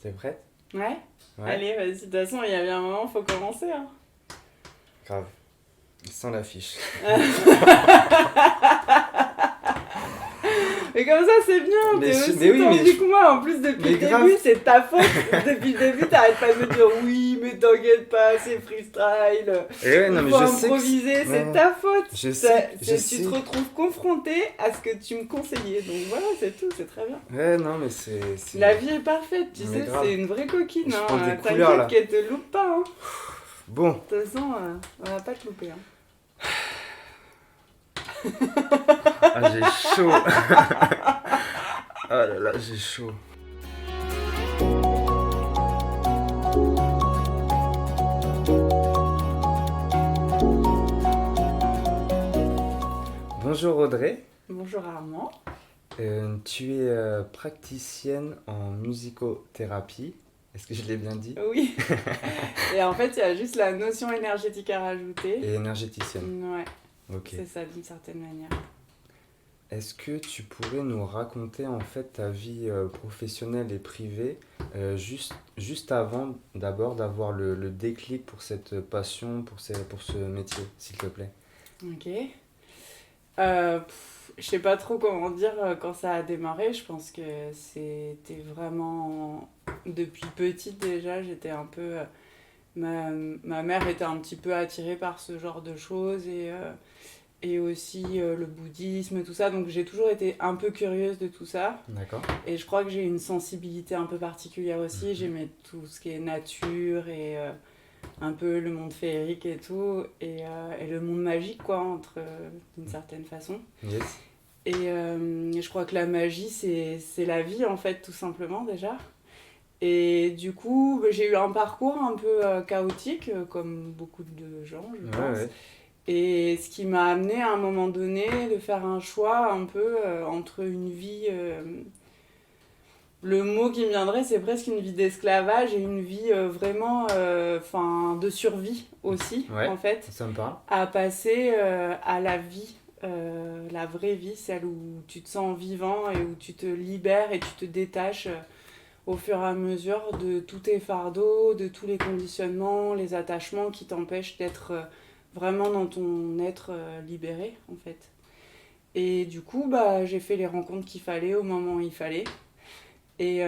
T'es prête? Ouais. Ouais. Allez, vas-y, de toute façon, il y a bien un moment, faut commencer. Hein. Grave. Sans l'affiche. Mais comme ça, c'est bien, Mais t'es je- aussi mais oui, mais tendu je- que moi. En plus, depuis mais le grave. début, c'est de ta faute. Depuis le début, t'arrêtes pas de me dire oui, mais t'inquiète pas, c'est freestyle. Et ouais, non, Il mais faut je sais que improviser, c'est de ouais, ta faute. je sais, je Tu te sais. retrouves confronté à ce que tu me conseillais. Donc voilà, c'est tout, c'est très bien. Ouais, non, mais c'est... La vie est parfaite, tu Mais sais, grave. c'est une vraie coquine. Je prends des Hein. couleurs, là. T'inquiète qu'elle te loupe pas. Hein. Bon. De toute façon, on va pas te louper. Hein. Ah, j'ai chaud. Ah là là, j'ai chaud. Bonjour Audrey. Bonjour Armand. Tu es praticienne en musicothérapie. Est-ce que je l'ai bien dit? Oui. Et en fait, il y a juste la notion énergétique à rajouter. Et énergéticienne. Ouais, Ok. c'est ça d'une certaine manière. Est-ce que tu pourrais nous raconter en fait ta vie professionnelle et privée juste avant d'abord d'avoir le déclic pour cette passion, pour ce métier, s'il te plaît? Ok. Je sais pas trop comment dire quand ça a démarré. Je pense que c'était vraiment depuis petite déjà. J'étais un peu. Ma mère était un petit peu attirée par ce genre de choses et aussi le bouddhisme, tout ça. Donc j'ai toujours été un peu curieuse de tout ça. D'accord. Et je crois que j'ai une sensibilité un peu particulière aussi. J'aimais tout ce qui est nature et un peu le monde féerique et tout. Et le monde magique, quoi, d'une certaine façon. Yes. Et je crois que la magie, c'est la vie, en fait, tout simplement, déjà. Et du coup, j'ai eu un parcours un peu chaotique, comme beaucoup de gens, je pense. Ouais. Et ce qui m'a amené à un moment donné de faire un choix un peu entre une vie. Le mot qui me viendrait, c'est presque une vie d'esclavage et une vie vraiment de survie aussi, Ouais. en fait, Ça me parle. à passer à la vie, la vraie vie, celle où tu te sens vivant et où tu te libères et tu te détaches au fur et à mesure de tous tes fardeaux, de tous les conditionnements, les attachements qui t'empêchent d'être vraiment dans ton être libéré, en fait. Et du coup, j'ai fait les rencontres qu'il fallait au moment où il fallait. Et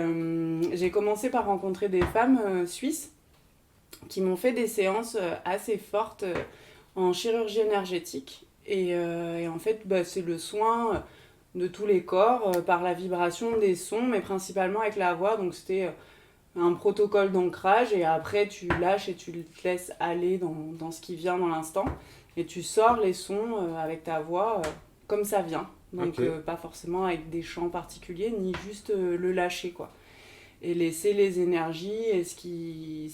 j'ai commencé par rencontrer des femmes suisses qui m'ont fait des séances assez fortes en chirurgie énergétique. Et en fait, c'est le soin de tous les corps par la vibration des sons, mais principalement avec la voix. Donc c'était un protocole d'ancrage et après tu lâches et tu te laisses aller dans ce qui vient dans l'instant. Et tu sors les sons avec ta voix comme ça vient. Donc Ok. pas forcément avec des chants particuliers, ni juste le lâcher, quoi. Et laisser les énergies et ce qui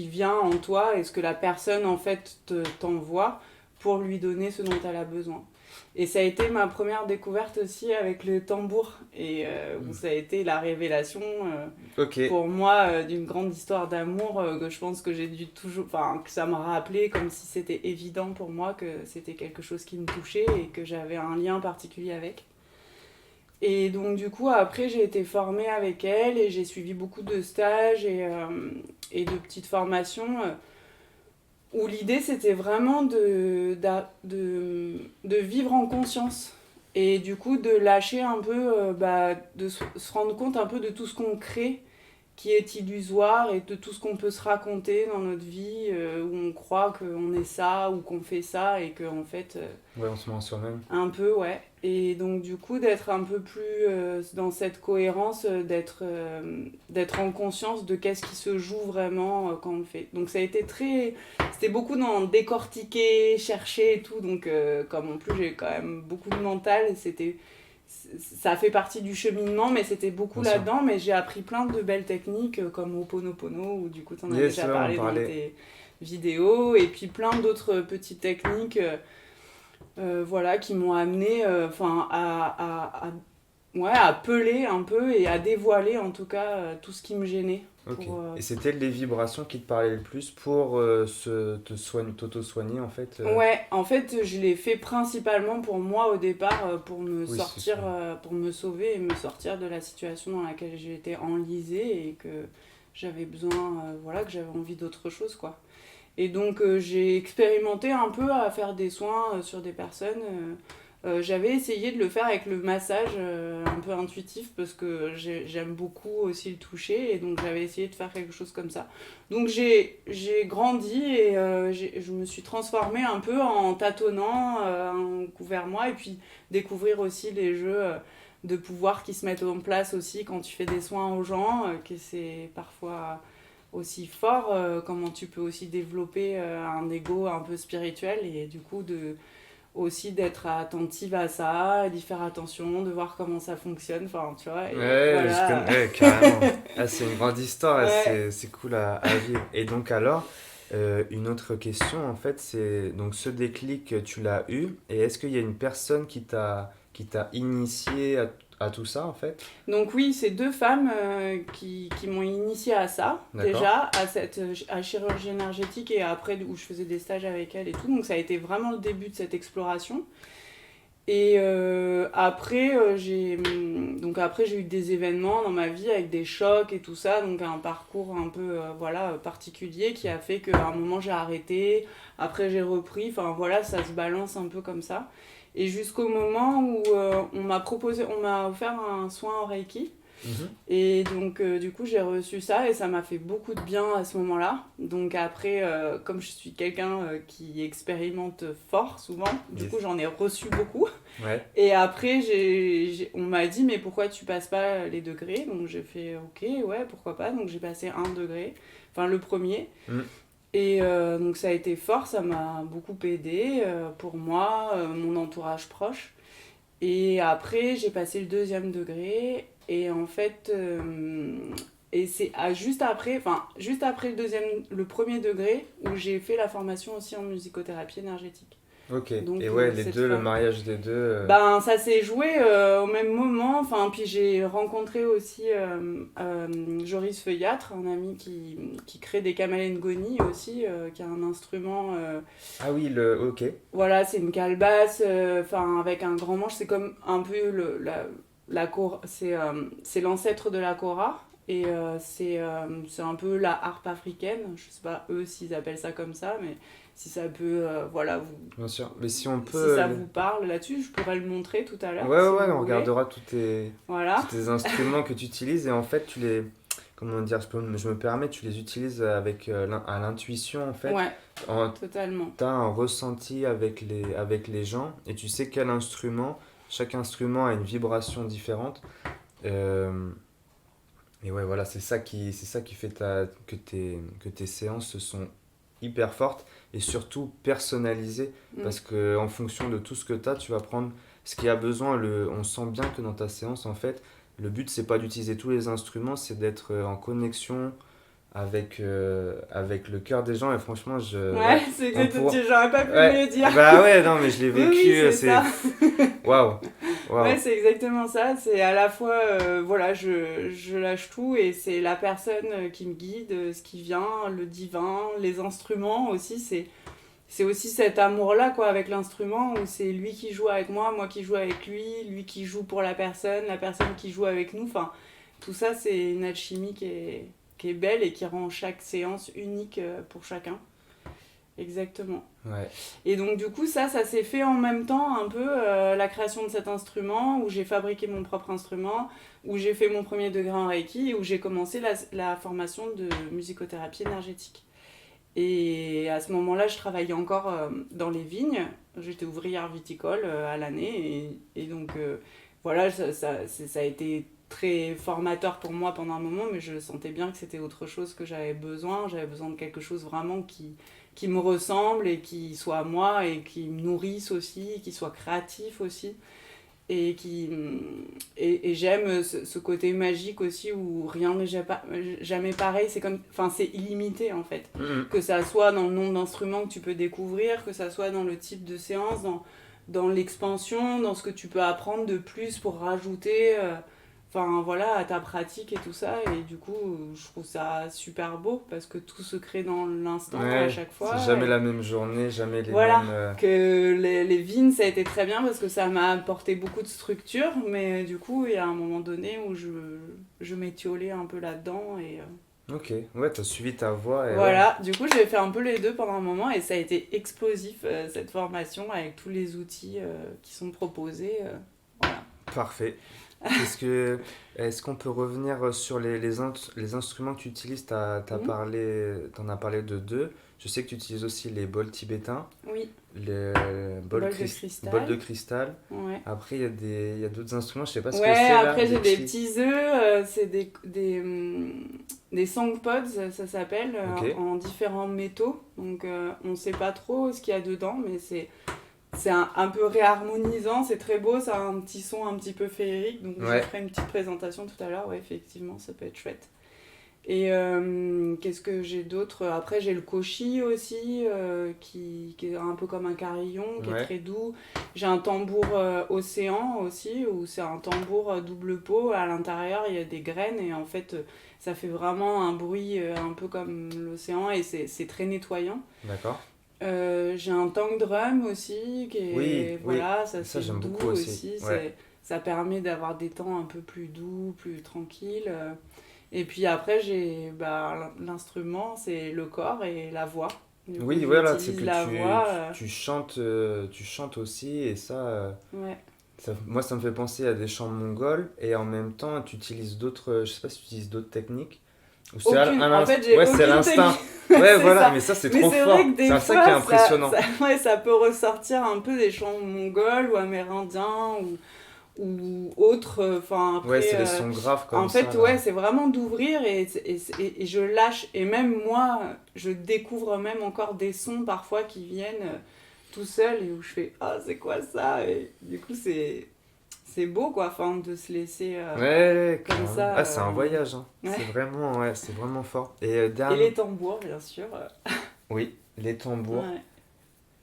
vient en toi et ce que la personne, en fait, t'envoie pour lui donner ce dont elle a besoin. Et ça a été ma première découverte aussi avec le tambour. Et où ça a été la révélation Ok. pour moi d'une grande histoire d'amour que je pense que j'ai dû toujours. Enfin, que ça m'a rappelé comme si c'était évident pour moi que c'était quelque chose qui me touchait et que j'avais un lien particulier avec. Et donc, du coup, après, j'ai été formée avec elle et j'ai suivi beaucoup de stages et de petites formations où l'idée, c'était vraiment de vivre en conscience. Et du coup, de lâcher un peu, de se rendre compte un peu de tout ce qu'on crée qui est illusoire et de tout ce qu'on peut se raconter dans notre vie où on croit qu'on est ça ou qu'on fait ça et qu'en fait Ouais, on se ment soi-même. un peu, ouais. Et donc du coup d'être un peu plus dans cette cohérence, d'être en conscience de qu'est-ce qui se joue vraiment quand on le fait. Donc ça a été c'était beaucoup dans décortiquer, chercher et tout. Donc comme en plus j'ai quand même beaucoup de mental, ça a fait partie du cheminement, mais c'était beaucoup Bien sûr. là-dedans. Mais j'ai appris plein de belles techniques comme Ho'oponopono, où du coup t'en as Yes, déjà ouais, on parlé dans parlait. tes vidéos, et puis plein d'autres petites techniques voilà, qui m'ont amené ouais, à peler un peu et à dévoiler en tout cas tout ce qui me gênait. Ok. Pour, Et c'était les vibrations qui te parlaient le plus pour t'auto-soigner en fait Ouais, en fait, je l'ai fait principalement pour moi au départ, pour me Oui, c'est sortir, sûr. pour me sauver et me sortir de la situation dans laquelle j'étais enlisée et que j'avais besoin, voilà, que j'avais envie d'autre chose, quoi. Et donc j'ai expérimenté un peu à faire des soins sur des personnes. J'avais essayé de le faire avec le massage un peu intuitif parce que j'aime beaucoup aussi le toucher et donc j'avais essayé de faire quelque chose comme ça. Donc j'ai grandi et je me suis transformée un peu en tâtonnant vers moi et puis découvrir aussi les jeux de pouvoir qui se mettent en place aussi quand tu fais des soins aux gens, que c'est parfois aussi fort, comment tu peux aussi développer un ego un peu spirituel et du coup aussi d'être attentive à ça, d'y faire attention, de voir comment ça fonctionne, enfin tu vois, et Ouais, je voilà. connais, ouais, carrément. Ah, c'est une grande histoire, et Ouais. c'est cool à vivre. Et donc alors, une autre question en fait, c'est donc ce déclic, tu l'as eu, et est-ce qu'il y a une personne qui t'a initié à tout ça en fait? Donc oui, c'est deux femmes qui m'ont initiée à ça, D'accord? déjà, à chirurgie énergétique et après où je faisais des stages avec elles et tout, donc ça a été vraiment le début de cette exploration. Et donc après j'ai eu des événements dans ma vie avec des chocs et tout ça, donc un parcours un peu voilà particulier qui a fait qu'à un moment j'ai arrêté, après j'ai repris, enfin voilà ça se balance un peu comme ça. Et jusqu'au moment où on m'a offert un soin en Reiki. Mhm. Et donc, du coup, j'ai reçu ça et ça m'a fait beaucoup de bien à ce moment-là. Donc, après, comme je suis quelqu'un qui expérimente fort souvent, du coup, Yes. j'en ai reçu beaucoup. Ouais. Et après, on m'a dit, mais pourquoi tu passes pas les degrés? Donc, j'ai fait, ok, ouais, pourquoi pas. Donc, j'ai passé un degré, enfin le premier. Mm. Et donc, ça a été fort, ça m'a beaucoup aidé pour moi, mon entourage proche. Et après, j'ai passé le deuxième degré. Et en fait, et c'est juste après le premier degré où j'ai fait la formation aussi en musicothérapie énergétique. Ok. Et Donc, ouais, les cette deux, le fois. mariage des deux. Ben, ça s'est joué au même moment. Enfin, puis j'ai rencontré aussi Joris Feuillatre, un ami qui crée des kamalengoni aussi, qui a un instrument. Ah oui, le. Ok. Voilà, c'est une calebasse, enfin avec un grand manche. C'est comme un peu c'est l'ancêtre de la kora. Et c'est un peu la harpe africaine. Je sais pas eux s'ils appellent ça comme ça, mais si ça peut, voilà, Bien sûr. Mais si on peut. si ça vous parle là-dessus, je pourrais le montrer tout à Ouais, l'heure ouais, si ouais, vous on voulez. regardera tous Voilà. tes instruments que tu utilises et en fait, comment dire, je me permets, tu les utilises avec, à l'intuition en fait. Ouais, En, totalement. t'as un ressenti avec les gens et tu sais quel instrument, chaque instrument a une vibration différente. Euh, et ouais, voilà, c'est ça qui fait que tes séances sont hyper fortes et surtout personnalisées Mm. parce que en fonction de tout ce que tu as, tu vas prendre ce qui a besoin. On sent bien que dans ta séance, en fait, le but, c'est pas d'utiliser tous les instruments, c'est d'être en connexion avec le cœur des gens. Et franchement, Ouais, ouais, c'est on exactement. pourra. J'aurais pas pu Ouais, mieux dire. bah ouais, non, mais je l'ai Oui, oui, vécu, c'est c'est. ça. Waouh, Ouais, waouh. c'est exactement ça. C'est à la fois, voilà, je lâche tout et c'est la personne qui me guide, ce qui vient, le divin, les instruments aussi. C'est aussi cet amour-là, quoi, avec l'instrument où c'est lui qui joue avec moi qui joue avec lui qui joue pour la personne qui joue avec nous. Enfin, tout ça, c'est une alchimie qui est belle et qui rend chaque séance unique pour chacun. Exactement. Ouais. Et donc du coup ça s'est fait en même temps un peu la création de cet instrument, où j'ai fabriqué mon propre instrument, où j'ai fait mon premier degré en Reiki, et où j'ai commencé la formation de musicothérapie énergétique. Et à ce moment-là, je travaillais encore dans les vignes, j'étais ouvrière viticole à l'année, et donc voilà, ça a été très formateur pour moi pendant un moment, mais je sentais bien que c'était autre chose que j'avais besoin de quelque chose vraiment qui me ressemble et qui soit à moi et qui me nourrisse aussi, qui soit créatif aussi. Et, et j'aime ce côté magique aussi où rien n'est jamais pareil, c'est illimité en fait. Mhm. Que ça soit dans le nombre d'instruments que tu peux découvrir, que ça soit dans le type de séance, dans l'expansion, dans ce que tu peux apprendre de plus pour rajouter enfin voilà, à ta pratique et tout ça. Et du coup, je trouve ça super beau parce que tout se crée dans l'instant à Ouais, chaque c'est fois. jamais Et la même journée, jamais les voilà, mêmes. que les vignes, ça a été très bien parce que ça m'a apporté beaucoup de structure. Mais du coup, il y a un moment donné où je m'étiolais un peu là-dedans. Et Ok, ouais, t'as suivi ta voie et ouais, voilà, du coup, j'ai fait un peu les deux pendant un moment et ça a été explosif cette formation avec tous les outils qui sont proposés. Voilà. parfait. Est-ce que, est-ce qu'on peut revenir sur les instruments que tu utilises? Mhm. T'en as parlé de deux. Je sais que tu utilises aussi les bols tibétains, Oui, les bol de bols de cristal. cristal. Ouais. Après, il y a d'autres instruments, je sais pas ce que Ouais, c'est là, après j'ai des décrit. petits œufs, c'est des songpods, ça s'appelle, Ok, en différents métaux. Donc on sait pas trop ce qu'il y a dedans, mais c'est un peu réharmonisant, c'est très beau, ça a un petit son un petit peu féerique. Donc je ouais, ferai une petite présentation tout à l'heure, ouais, effectivement, ça peut être chouette. Et qu'est-ce que j'ai d'autre? Après, j'ai le koshi aussi, qui est un peu comme un carillon, qui est ouais, très doux. J'ai un tambour océan aussi, où c'est un tambour double pot. À l'intérieur, il y a des graines et en fait, ça fait vraiment un bruit un peu comme l'océan et c'est très nettoyant. d'accord. J'ai un tank drum aussi, qui Oui, est, oui, voilà, ça ça c'est j'aime beaucoup doux aussi. aussi. Ouais. Ça permet d'avoir des temps un peu plus doux, plus tranquilles. Et puis après, j'ai l'instrument, c'est le corps et la voix. Du coup, Oui, voilà, c'est j'utilise que la voix. tu chantes aussi et ça, Ouais. moi ça me fait penser à des chants mongols et en même temps tu utilises d'autres, je sais pas si tu utilises d'autres techniques ou c'est Aucune. En fait, j'ai ouais, c'est aucune technique. l'instinct. Ouais, C'est voilà, ça. mais ça c'est Mais trop c'est vrai fort. que des C'est ça qui est fois, impressionnant. ouais, ça peut ressortir un peu des chants mongols ou amérindiens ou autres. Enfin, Ouais, après. c'est les sons graves En comme ça fait, ouais, là. c'est vraiment d'ouvrir et je lâche. Et même moi, je découvre même encore des sons parfois qui viennent tout seul et où je fais ah, c'est quoi ça? Et du coup, c'est beau quoi, enfin, de se laisser Ouais, ouais, comme carrément. ça. Ah, c'est un voyage, hein. Ouais. Ouais, c'est vraiment fort. Et Et les tambours, bien sûr. oui, les tambours. Ouais.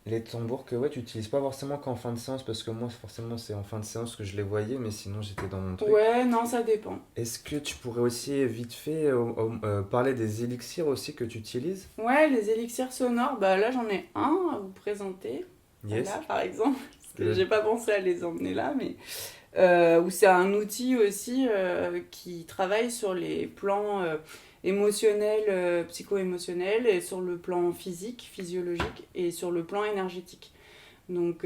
Les tambours que ouais, tu utilises pas forcément qu'en fin de séance, parce que moi, forcément, c'est en fin de séance que je les voyais, mais sinon, j'étais dans mon truc. Ouais, non, ça dépend. Est-ce que tu pourrais aussi vite fait parler des élixirs aussi que tu utilises? Ouais, les élixirs sonores, bah là j'en ai un à vous présenter. Yes. Là, par exemple, parce que Le- j'ai pas pensé à les emmener là, mais où c'est un outil aussi qui travaille sur les plans émotionnels, psycho-émotionnels, et sur le plan physique, physiologique, et sur le plan énergétique. Donc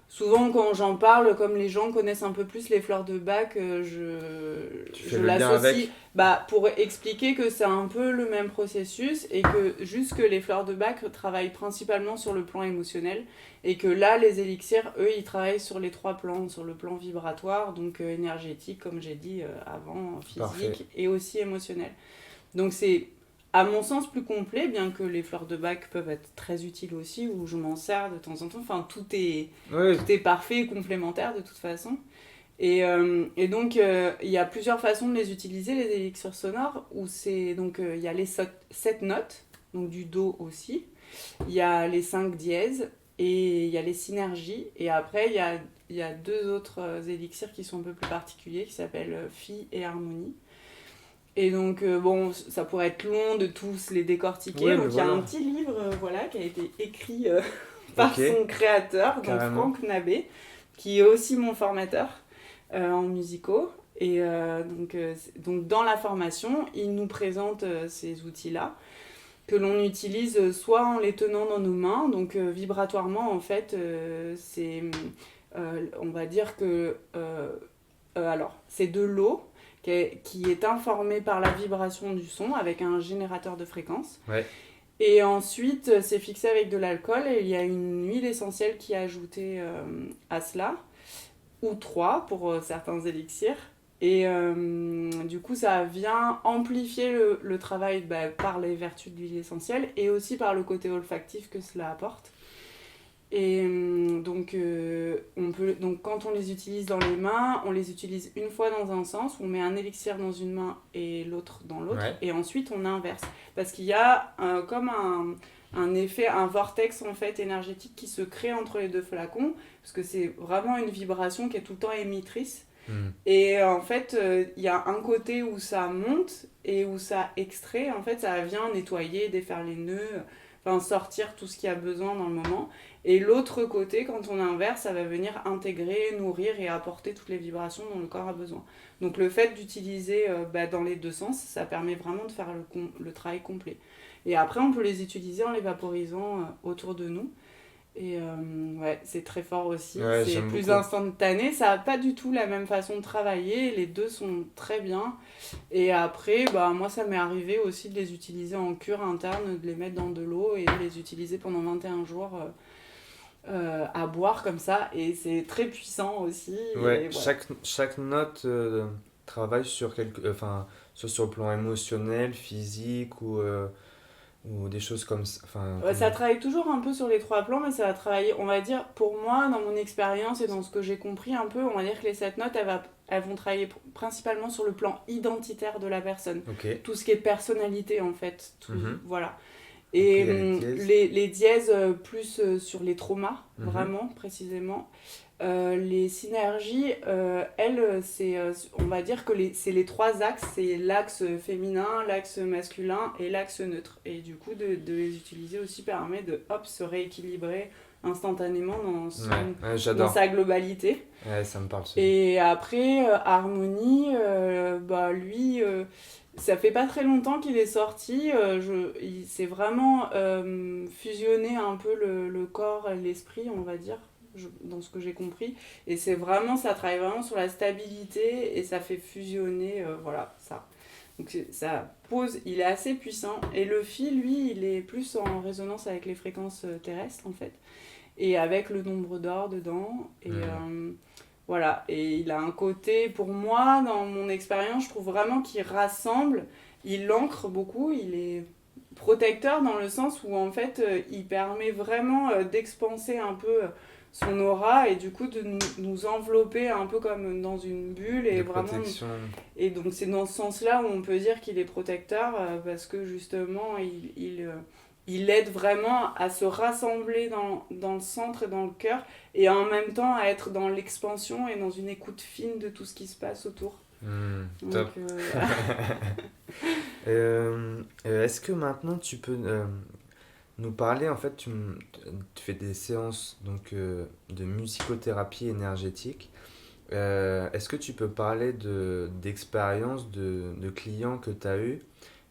souvent quand j'en parle, comme les gens connaissent un peu plus les fleurs de Bach, Tu fais je le lien l'associe avec? pour expliquer que c'est un peu le même processus et que juste que les fleurs de Bach travaillent principalement sur le plan émotionnel et que là les élixirs, eux, ils travaillent sur les trois plans, sur le plan vibratoire, donc énergétique, comme j'ai dit avant, Parfait. physique et aussi émotionnel. Donc c'est à mon sens plus complet, bien que les fleurs de bac peuvent être très utiles aussi, où je m'en sers de temps en temps. Enfin, Oui, tout est parfait et complémentaire de toute façon. Et donc, il y a plusieurs façons de les utiliser, les élixirs sonores, où c'est donc il y a les 7 notes, donc du do aussi, il y a les 5 dièses, et il y a les synergies, et après il y a deux autres élixirs qui sont un peu plus particuliers, qui s'appellent Phi et Harmonie. Et donc, bon, ça pourrait être long de tous les décortiquer. oui, mais Donc, il y a un voilà. petit livre voilà, qui a été écrit par Ok, son créateur, donc carrément. Franck Nabé, qui est aussi mon formateur en musicaux. Et donc, dans la formation, il nous présente ces outils-là, que l'on utilise soit en les tenant dans nos mains, donc vibratoirement, en fait, on va dire que alors, c'est de l'eau qui est informée par la vibration du son avec un générateur de fréquence. Ouais, Et ensuite, c'est fixé avec de l'alcool et il y a une huile essentielle qui est ajoutée à cela, ou trois pour certains élixirs. Et du coup, ça vient amplifier le travail par les vertus de l'huile essentielle et aussi par le côté olfactif que cela apporte. Et donc quand on les utilise dans les mains, on les utilise une fois dans un sens, on met un élixir dans une main et l'autre dans l'autre, Ouais. et ensuite on inverse. Parce qu'il y a comme un effet, un vortex en fait énergétique qui se crée entre les deux flacons, parce que c'est vraiment une vibration qui est tout le temps émettrice. Hmm. Et en fait, il y a un côté où ça monte et où ça extrait. En fait, ça vient nettoyer, défaire les nœuds, enfin sortir tout ce qu'il y a besoin dans le moment. Et l'autre côté, quand on inverse, ça va venir intégrer, nourrir et apporter toutes les vibrations dont le corps a besoin. Donc le fait d'utiliser dans les deux sens, ça permet vraiment de faire le travail complet. Et après, on peut les utiliser en les vaporisant autour de nous. Et ouais, c'est très fort aussi, Ouais, c'est j'aime plus beaucoup. instantané, ça n'a pas du tout la même façon de travailler, les deux sont très bien. Et après, bah, moi ça m'est arrivé aussi de les utiliser en cure interne, de les mettre dans de l'eau et de les utiliser pendant 21 jours à boire comme ça, et c'est très puissant aussi, Ouais, et voilà. chaque note travaille sur enfin, soit sur le plan émotionnel, physique ou des choses comme ça. Enfin, Ouais, ça comment... travaille toujours un peu sur les trois plans, mais ça va travailler, on va dire, pour moi, dans mon expérience et dans ce que j'ai compris un peu, on va dire que les sept notes, elles vont travailler principalement sur le plan identitaire de la personne. Ok. Tout ce qui est personnalité, en fait. Tout, Mhm. voilà. Après, Et il y a les dièses. les dièses, plus sur les traumas, Mhm. vraiment, précisément. Les synergies, elles, on va dire que c'est les trois axes, c'est l'axe féminin, l'axe masculin et l'axe neutre. Et du coup, de les utiliser aussi permet de hop, se rééquilibrer instantanément Ouais, ouais, dans j'adore. sa globalité. Ouais, ça me parle celui-là. Et après, Harmonie, lui, ça fait pas très longtemps qu'il est sorti. Il s'est vraiment fusionné un peu le corps et l'esprit, on va dire, dans ce que j'ai compris. Et c'est vraiment, ça travaille vraiment sur la stabilité et ça fait fusionner, voilà, ça. Donc ça pose, il est assez puissant. Et le fil, lui, il est plus en résonance avec les fréquences terrestres, en fait, et avec le nombre d'or dedans. Et Hmm. voilà, et il a un côté, pour moi, dans mon expérience, je trouve vraiment qu'il rassemble, il ancre beaucoup, il est protecteur dans le sens où en fait il permet vraiment d'expanser un peu son aura et du coup de nous envelopper un peu comme dans une bulle et De vraiment, protection. et donc c'est dans ce sens-là où on peut dire qu'il est protecteur parce que justement il aide vraiment à se rassembler dans le centre et dans le cœur et en même temps à être dans l'expansion et dans une écoute fine de tout ce qui se passe autour. Hmm, Donc top. voilà. Est-ce que maintenant tu peux nous parler, en fait, tu fais des séances donc, de musicothérapie énergétique. Est-ce que tu peux parler d'expériences de clients que tu as eues?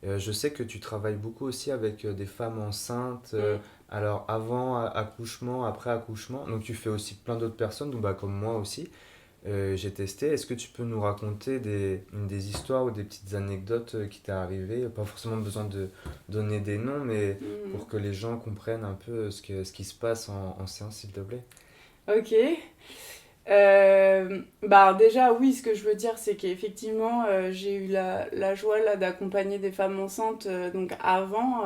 Je sais que tu travailles beaucoup aussi avec des femmes enceintes, Mm. alors avant accouchement, après accouchement, donc tu fais aussi plein d'autres personnes, donc, bah, comme moi aussi. J'ai testé. Est-ce que tu peux nous raconter des histoires ou des petites anecdotes qui t'est arrivé? Pas forcément besoin de donner des noms, mais pour Mm. que les gens comprennent un peu ce qui se passe en séance, s'il te plaît. Ok. Bah déjà oui, ce que je veux dire c'est qu'effectivement j'ai eu la joie là d'accompagner des femmes enceintes donc avant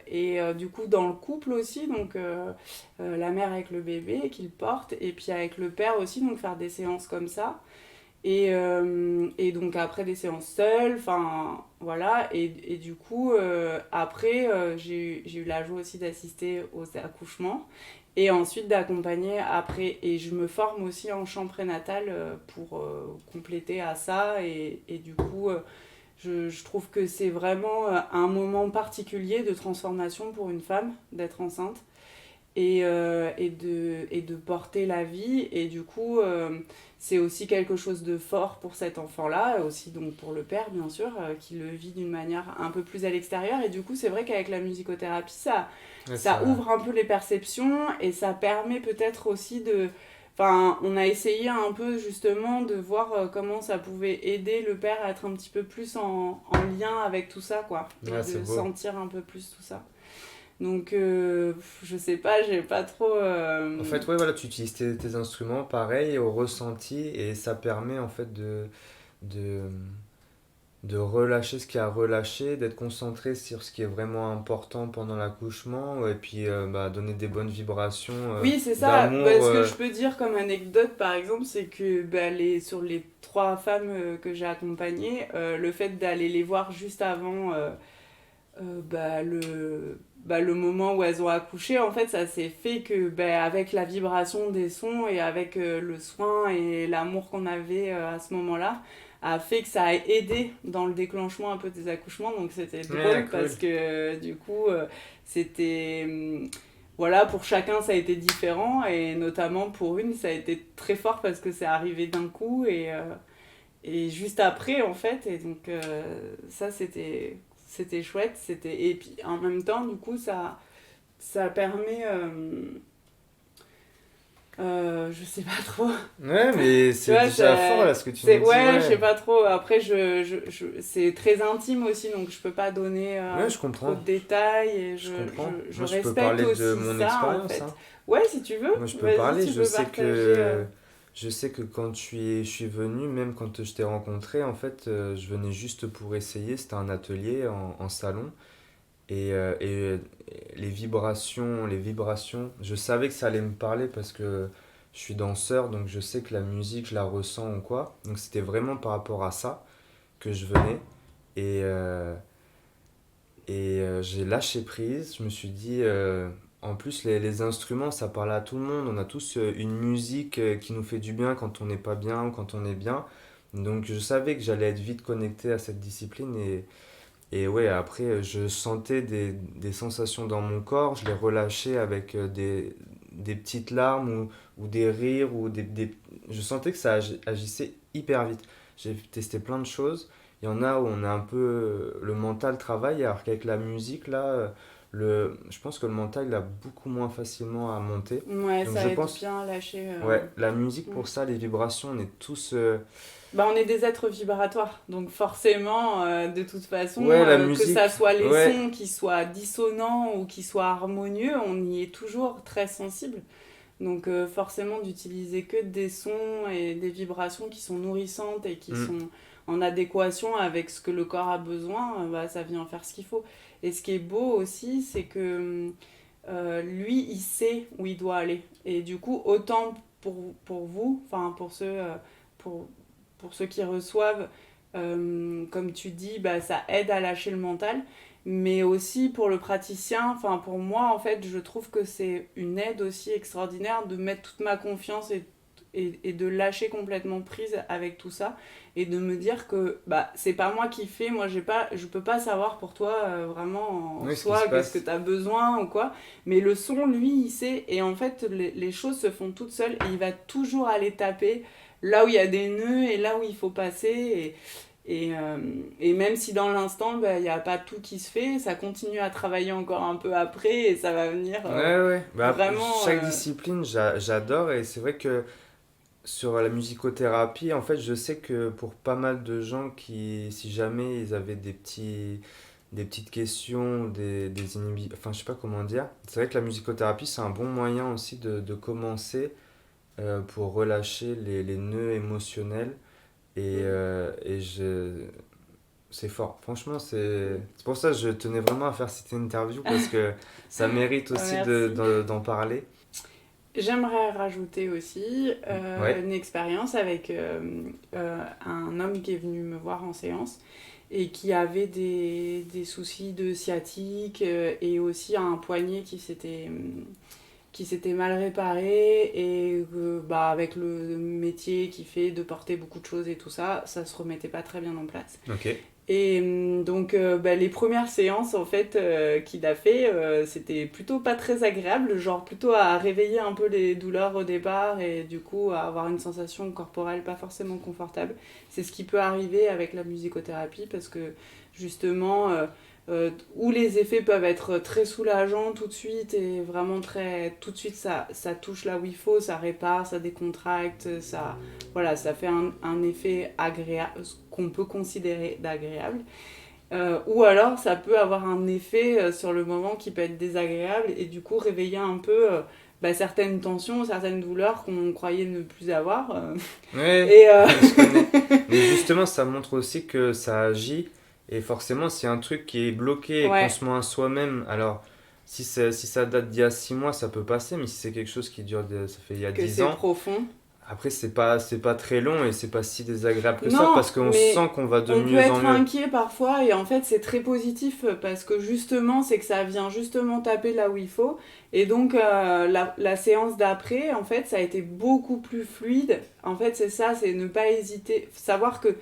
et du coup dans le couple aussi, donc la mère avec le bébé qu'il porte et puis avec le père aussi, donc faire des séances comme ça. Et donc après des séances seules, enfin voilà, et du coup après j'ai eu la joie aussi d'assister aux accouchements et ensuite d'accompagner après, et je me forme aussi en chant prénatal pour compléter à ça, et du coup je trouve que c'est vraiment un moment particulier de transformation pour une femme d'être enceinte et de porter la vie. Et du coup, c'est aussi quelque chose de fort pour cet enfant-là, aussi donc pour le père, bien sûr, qui le vit d'une manière un peu plus à l'extérieur. Et du coup, c'est vrai qu'avec la musicothérapie, Ouais, ça ça... ouvre un peu les perceptions et ça permet peut-être aussi de... Enfin, on a essayé un peu justement de voir comment ça pouvait aider le père à être un petit peu plus en lien avec tout ça, quoi, et Ouais, c'est de beau. sentir un peu plus tout ça. Donc, je sais pas, j'ai pas trop. En fait, ouais, voilà, tu utilises tes instruments, pareil, au ressenti, et ça permet en fait de, de relâcher ce qu'il y a à relâcher, d'être concentré sur ce qui est vraiment important pendant l'accouchement, et puis bah, donner des bonnes vibrations Oui, c'est ça. Bah, d'amour. ce que je peux dire comme anecdote, par exemple, c'est que bah, sur les 3 femmes que j'ai accompagnées, le fait d'aller les voir juste avant le moment où elles ont accouché, en fait, ça s'est fait que bah, avec la vibration des sons et avec le soin et l'amour qu'on avait à ce moment-là, a fait que ça a aidé dans le déclenchement un peu des accouchements. Donc c'était Ah, drôle cool. parce que du coup, c'était... voilà, pour chacun ça a été différent et notamment pour une ça a été très fort parce que c'est arrivé d'un coup et juste après en fait et donc ça c'était chouette c'était et puis en même temps du coup ça permet je sais pas trop Ouais, mais tu c'est vois déjà fort là ce que tu nous dis, ouais je sais ouais. pas trop après c'est très intime aussi donc je peux pas donner Ouais, je trop comprends. de détails et Je comprends. je Moi, je peux respecte parler de aussi mon ça en expérience, fait hein. ouais si tu veux Moi, je peux vas-y parler. tu peux partager Je sais que quand je suis venu, même quand je t'ai rencontré, en fait, je venais juste pour essayer. C'était un atelier en salon. Et les vibrations, je savais que ça allait me parler parce que je suis danseur, donc je sais que la musique, je la ressens ou quoi. Donc c'était vraiment par rapport à ça que je venais. Et, j'ai lâché prise. Je me suis dit, en plus, les instruments, ça parle à tout le monde. On a tous une musique qui nous fait du bien quand on n'est pas bien ou quand on est bien. Donc je savais que j'allais être vite connecté à cette discipline. Et ouais, après, je sentais des sensations dans mon corps. Je les relâchais avec des petites larmes ou des rires. Je sentais que ça agissait hyper vite. J'ai testé plein de choses. Il y en a où on a un peu le mental travaille, alors qu'avec la musique, là, je pense que le mental, il a beaucoup moins facilement à monter. ouais Donc ça je aide pense, bien à lâcher ouais, la musique mm. pour ça, les vibrations, on est tous... Bah, on est des êtres vibratoires, donc forcément, de toute façon, Ouais, la que ça musique, soit les ouais. sons qui soient dissonants ou qui soient harmonieux, on y est toujours très sensible. Donc forcément d'utiliser que des sons et des vibrations qui sont nourrissantes et qui Mm, sont en adéquation avec ce que le corps a besoin, bah, ça vient faire ce qu'il faut. Et ce qui est beau aussi, c'est que lui, il sait où il doit aller. Et du coup, autant pour vous, enfin pour, pour ceux qui reçoivent, comme tu dis, bah, ça aide à lâcher le mental. Mais aussi pour le praticien, enfin pour moi en fait, je trouve que c'est une aide aussi extraordinaire de mettre toute ma confiance et de lâcher complètement prise avec tout ça et de me dire que bah c'est pas moi qui fais, moi je peux pas savoir pour toi vraiment en oui, ce qui se soi qu'est-ce que passe. tu as besoin ou quoi, mais le son lui il sait et en fait les choses se font toutes seules et il va toujours aller taper là où il y a des nœuds et là où il faut passer et même si dans l'instant, bah, il n'y a pas tout qui se fait, ça continue à travailler encore un peu après et ça va venir Ouais, ouais. Bah, vraiment... chaque discipline, j'adore. Et c'est vrai que sur la musicothérapie, en fait, je sais que pour pas mal de gens qui, si jamais ils avaient des petites questions, enfin, je sais pas comment dire, c'est vrai que la musicothérapie, c'est un bon moyen aussi de commencer pour relâcher les nœuds émotionnels. C'est fort. Franchement, c'est pour ça que je tenais vraiment à faire cette interview parce que ça mérite aussi Merci. d'en parler. J'aimerais rajouter aussi Ouais, une expérience avec un homme qui est venu me voir en séance et qui avait des soucis de sciatique et aussi un poignet qui s'était mal réparé et bah, avec le métier qui fait de porter beaucoup de choses et tout ça, ça se remettait pas très bien en place. ok. Et donc bah, les premières séances en fait qu'il a fait, c'était plutôt pas très agréable, genre plutôt à réveiller un peu les douleurs au départ et du coup à avoir une sensation corporelle pas forcément confortable. C'est ce qui peut arriver avec la musicothérapie parce que justement où les effets peuvent être très soulageants tout de suite et vraiment très tout de suite ça touche là où il faut, ça répare, ça décontracte, ça voilà, ça fait un effet agréable, ce qu'on peut considérer d'agréable. Ou alors ça peut avoir un effet sur le moment qui peut être désagréable et du coup réveiller un peu certaines tensions, certaines douleurs qu'on croyait ne plus avoir. Ouais, Et je connais. Mais justement, ça montre aussi que ça agit. Et forcément, s'il y a un truc qui est bloqué et qu'on ouais, se ment à soi-même, alors si ça date d'il y a 6 mois, ça peut passer. Mais si c'est quelque chose qui dure, ça fait il y a que 10 c'est ans, profond. après, c'est pas très long et c'est pas si désagréable que ça Non, parce qu'on mais sent qu'on va de on peut mieux en être mieux. inquiet parfois et en fait c'est très positif parce que justement c'est que ça vient justement taper là où il faut et donc la séance d'après en fait ça a été beaucoup plus fluide. En fait c'est ça, c'est ne pas hésiter, savoir que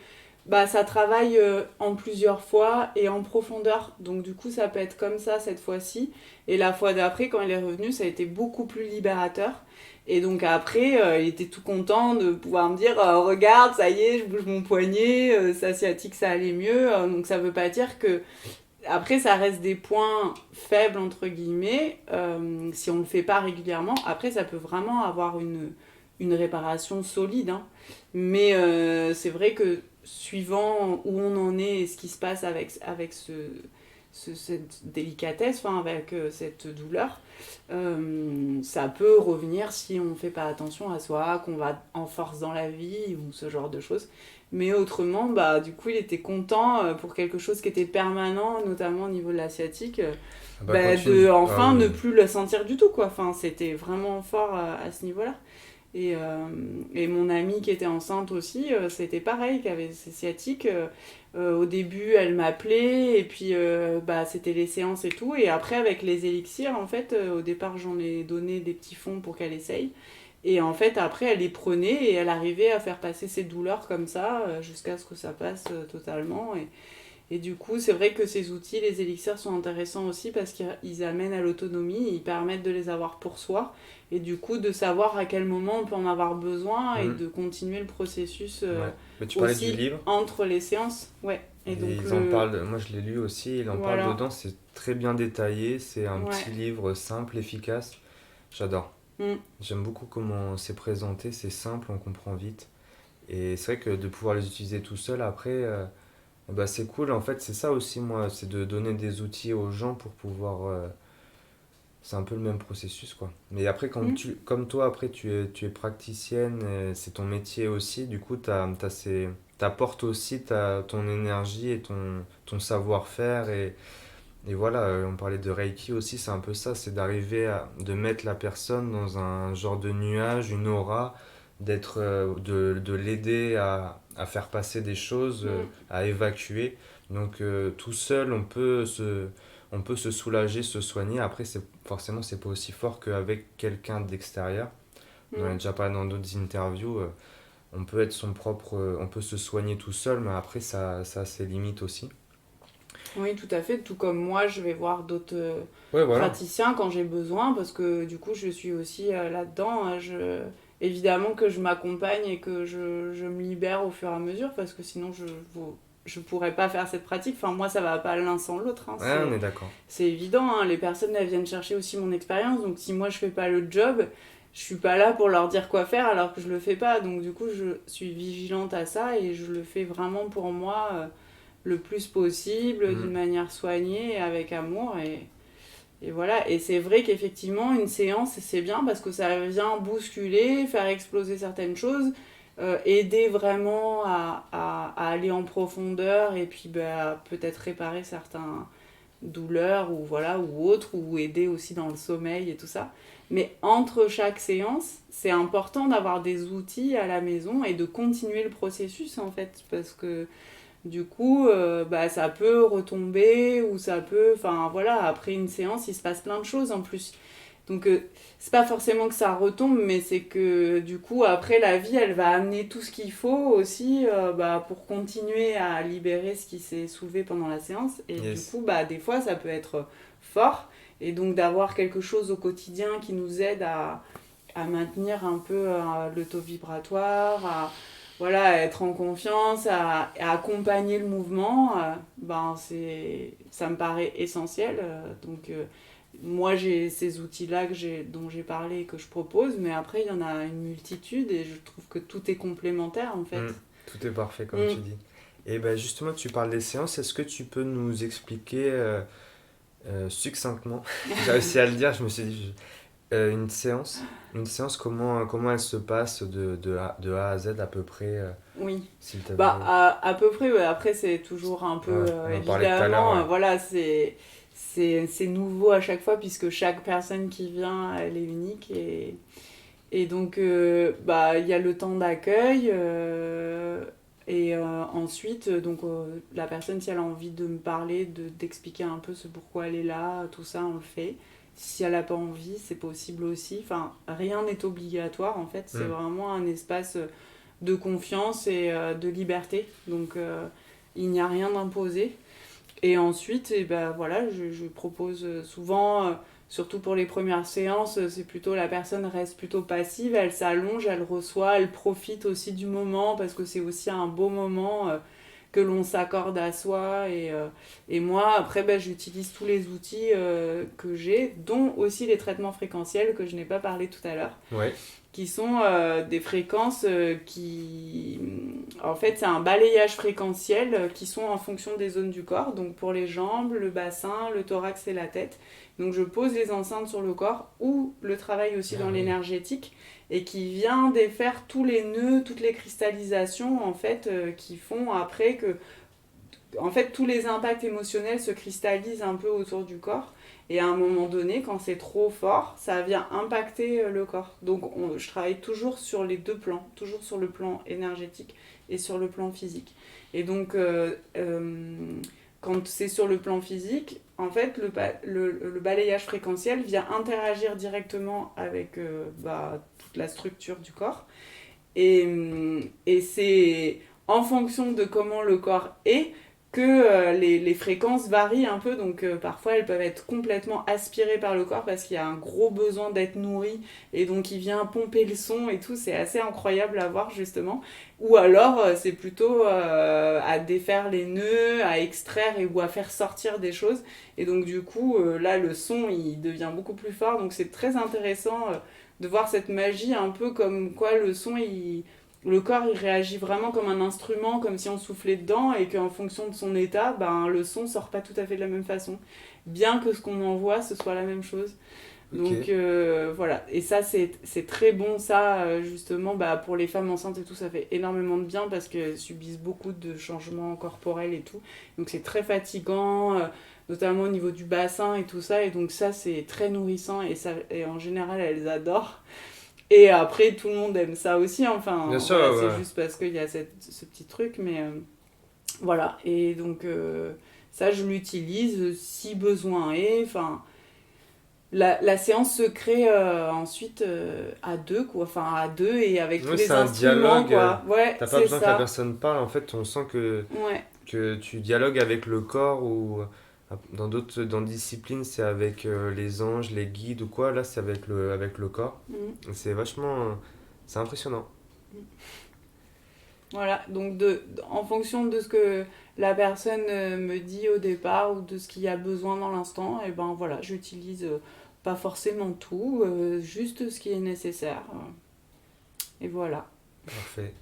ça travaille en plusieurs fois et en profondeur. Donc du coup, ça peut être comme ça cette fois-ci. Et la fois d'après, quand il est revenu, ça a été beaucoup plus libérateur. Et donc après, il était tout content de pouvoir me dire regarde, ça y est, je bouge mon poignet, ça sciatique, ça allait mieux. Donc ça veut pas dire que après, ça reste des points faibles, entre guillemets, si on ne le fait pas régulièrement. Après, ça peut vraiment avoir une réparation solide. Hein. Mais c'est vrai que suivant où on en est et ce qui se passe avec cette délicatesse, enfin, avec cette douleur, ça peut revenir si on ne fait pas attention à soi, qu'on va en force dans la vie ou ce genre de choses. Mais autrement, du coup, il était content pour quelque chose qui était permanent, notamment au niveau de la sciatique, Ah bah quand tu... de Ah enfin ne oui. plus le sentir du tout, quoi. Enfin, c'était vraiment fort à ce niveau-là. Et mon amie qui était enceinte aussi, c'était pareil, qui avait ses sciatiques. Au début, elle m'appelait, et puis c'était les séances et tout. Et après, avec les élixirs, en fait, au départ, j'en ai donné des petits fonds pour qu'elle essaye. Et en fait, après, elle les prenait et elle arrivait à faire passer ses douleurs comme ça, jusqu'à ce que ça passe totalement. Et du coup, c'est vrai que ces outils, les élixirs, sont intéressants aussi parce qu'ils amènent à l'autonomie, ils permettent de les avoir pour soi, et du coup, de savoir à quel moment on peut en avoir besoin et Hmm, de continuer le processus ouais. Mais tu parlais du aussi livre entre les séances. Ouais. Et et donc, ils en parlent. Moi, je l'ai lu aussi. Ils en parlent voilà. dedans. C'est très bien détaillé. C'est un Ouais. petit livre simple, efficace. J'adore. Mm. J'aime beaucoup comment c'est présenté. C'est simple, on comprend vite. Et c'est vrai que de pouvoir les utiliser tout seul après, bah c'est cool. En fait, c'est ça aussi, moi, c'est de donner des outils aux gens pour pouvoir. C'est un peu le même processus, quoi. Mais après, Mm. comme toi, après, tu es praticienne, c'est ton métier aussi. Du coup, t'apportes aussi ton énergie et ton savoir-faire. Et voilà, on parlait de Reiki aussi, c'est un peu ça. C'est de mettre la personne dans un genre de nuage, une aura, de l'aider à faire passer des choses, Mm. à évacuer. Donc, tout seul, on peut se soulager, se soigner. Après, forcément, c'est pas aussi fort qu'avec quelqu'un d'extérieur. On en a Mm. déjà parlé dans d'autres interviews. On peut être on peut se soigner tout seul, mais après, ça a ses limites aussi. Oui, tout à fait. Tout comme moi, je vais voir d'autres Ouais, voilà. praticiens quand j'ai besoin, parce que du coup, je suis aussi là-dedans. Évidemment que je m'accompagne et que je me libère au fur et à mesure, parce que sinon, je pourrais pas faire cette pratique. Enfin, moi, ça va pas l'un sans l'autre. Hein. Ouais, on est d'accord. C'est évident. Hein. Les personnes, elles viennent chercher aussi mon expérience. Donc, si moi, je fais pas le job, je suis pas là pour leur dire quoi faire alors que je le fais pas. Donc, du coup, je suis vigilante à ça et je le fais vraiment pour moi. Le plus possible, d'une Mm. manière soignée, avec amour. Et voilà. Et c'est vrai qu'effectivement, une séance, c'est bien parce que ça vient bousculer, faire exploser certaines choses, aider vraiment à aller en profondeur et puis peut-être réparer certaines douleurs ou voilà ou autres ou aider aussi dans le sommeil et tout ça. Mais entre chaque séance, c'est important d'avoir des outils à la maison et de continuer le processus en fait parce que du coup, ça peut retomber ou ça peut. Enfin voilà, après une séance, il se passe plein de choses en plus. Donc c'est pas forcément que ça retombe, mais c'est que du coup, après la vie, elle va amener tout ce qu'il faut aussi pour continuer à libérer ce qui s'est soulevé pendant la séance. Et du Yes. coup, des fois, ça peut être fort. Et donc d'avoir quelque chose au quotidien qui nous aide à maintenir un peu le taux vibratoire, voilà, à être en confiance, à accompagner le mouvement, ça me paraît essentiel. Moi, j'ai ces outils-là dont j'ai parlé et que je propose, mais après, il y en a une multitude et je trouve que tout est complémentaire en fait. Mm. Tout est parfait, comme tu Mm. dis. Et ben justement, tu parles des séances. Est-ce que tu peux nous expliquer succinctement? J'ai réussi à le dire, je me suis dit. une séance comment elle se passe de A à Z à peu près, Oui. s'il te Bah, plaît. à peu près, ouais. Après, c'est toujours un peu, Ouais, on en parlait tout à l'heure, évidemment, ouais. voilà, c'est nouveau à chaque fois, puisque chaque personne qui vient, elle est unique. Et donc, bah, il y a le temps d'accueil. Et ensuite, donc, la personne, si elle a envie de me parler, d'expliquer un peu ce pourquoi elle est là, tout ça, on le fait. Si elle n'a pas envie, c'est possible aussi. Enfin, rien n'est obligatoire, en fait. C'est Hmm. vraiment un espace de confiance et de liberté. Donc, il n'y a rien d'imposé. Et ensuite, et ben, voilà, je propose souvent, surtout pour les premières séances, c'est plutôt la personne reste plutôt passive, elle s'allonge, elle reçoit, elle profite aussi du moment parce que c'est aussi un beau moment que l'on s'accorde à soi. Et moi, après, ben, j'utilise tous les outils que j'ai, dont aussi les traitements fréquentiels que je n'ai pas parlé tout à l'heure, Ouais. qui sont des fréquences qui... En fait, c'est un balayage fréquentiel qui sont en fonction des zones du corps, donc pour les jambes, le bassin, le thorax et la tête. Donc je pose les enceintes sur le corps ou le travail aussi Ah dans oui. l'énergétique et qui vient défaire tous les nœuds, toutes les cristallisations en fait qui font après que en fait, tous les impacts émotionnels se cristallisent un peu autour du corps. Et à un moment donné, quand c'est trop fort, ça vient impacter le corps. Donc, je travaille toujours sur les deux plans, toujours sur le plan énergétique et sur le plan physique. Et donc, quand c'est sur le plan physique, en fait, le balayage fréquentiel vient interagir directement avec bah, toute la structure du corps. Et c'est en fonction de comment le corps est que les fréquences varient un peu. Donc parfois elles peuvent être complètement aspirées par le corps parce qu'il y a un gros besoin d'être nourri et donc il vient pomper le son et tout. C'est assez incroyable à voir justement. Ou alors c'est plutôt à défaire les nœuds, à extraire ou à faire sortir des choses. Et donc du coup là le son il devient beaucoup plus fort. Donc c'est très intéressant de voir cette magie un peu comme quoi le son le corps il réagit vraiment comme un instrument, comme si on soufflait dedans et qu'en fonction de son état, ben, le son sort pas tout à fait de la même façon. Bien que ce qu'on envoie, ce soit la même chose. Ok. Donc voilà, et ça c'est très bon, ça justement bah, pour les femmes enceintes et tout, ça fait énormément de bien parce qu'elles subissent beaucoup de changements corporels et tout. Donc c'est très fatigant, notamment au niveau du bassin et tout ça, et donc ça c'est très nourrissant et en général elles adorent. Et après, tout le monde aime ça aussi. Bien Enfin, sûr, voilà, ouais, c'est ouais. juste parce qu'il y a ce petit truc. Mais voilà. Et donc, ça, je l'utilise si besoin est. Enfin, la séance se crée ensuite à deux, quoi. Enfin, à deux et avec tous Oui, c'est les un instruments, dialogue. quoi. Ouais, T'as pas c'est besoin que la ça. personne parle. En fait, on sent Ouais. que tu dialogues avec le corps ou dans des disciplines, c'est avec les anges, les guides ou quoi. Là, c'est avec le corps. Mm. Et c'est vachement. C'est impressionnant. Voilà. Donc, en fonction de ce que la personne me dit au départ ou de ce qu'il y a besoin dans l'instant, et ben voilà, j'utilise pas forcément tout, juste ce qui est nécessaire. Et voilà. Parfait.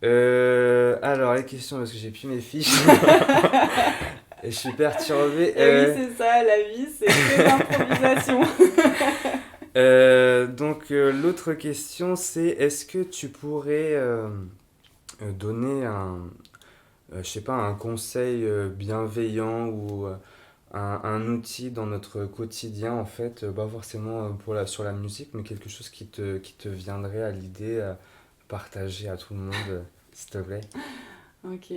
Alors, les questions, parce que j'ai plus mes fiches. Et je suis perturbé. Et oui, c'est ça, la vie, c'est que de l'improvisation. L'autre question, c'est est-ce que tu pourrais donner je sais pas, un conseil bienveillant ou un outil dans notre quotidien, en fait, pas forcément sur la musique, mais quelque chose qui te viendrait à l'idée, partager à tout le monde, s'il te plaît. Ok.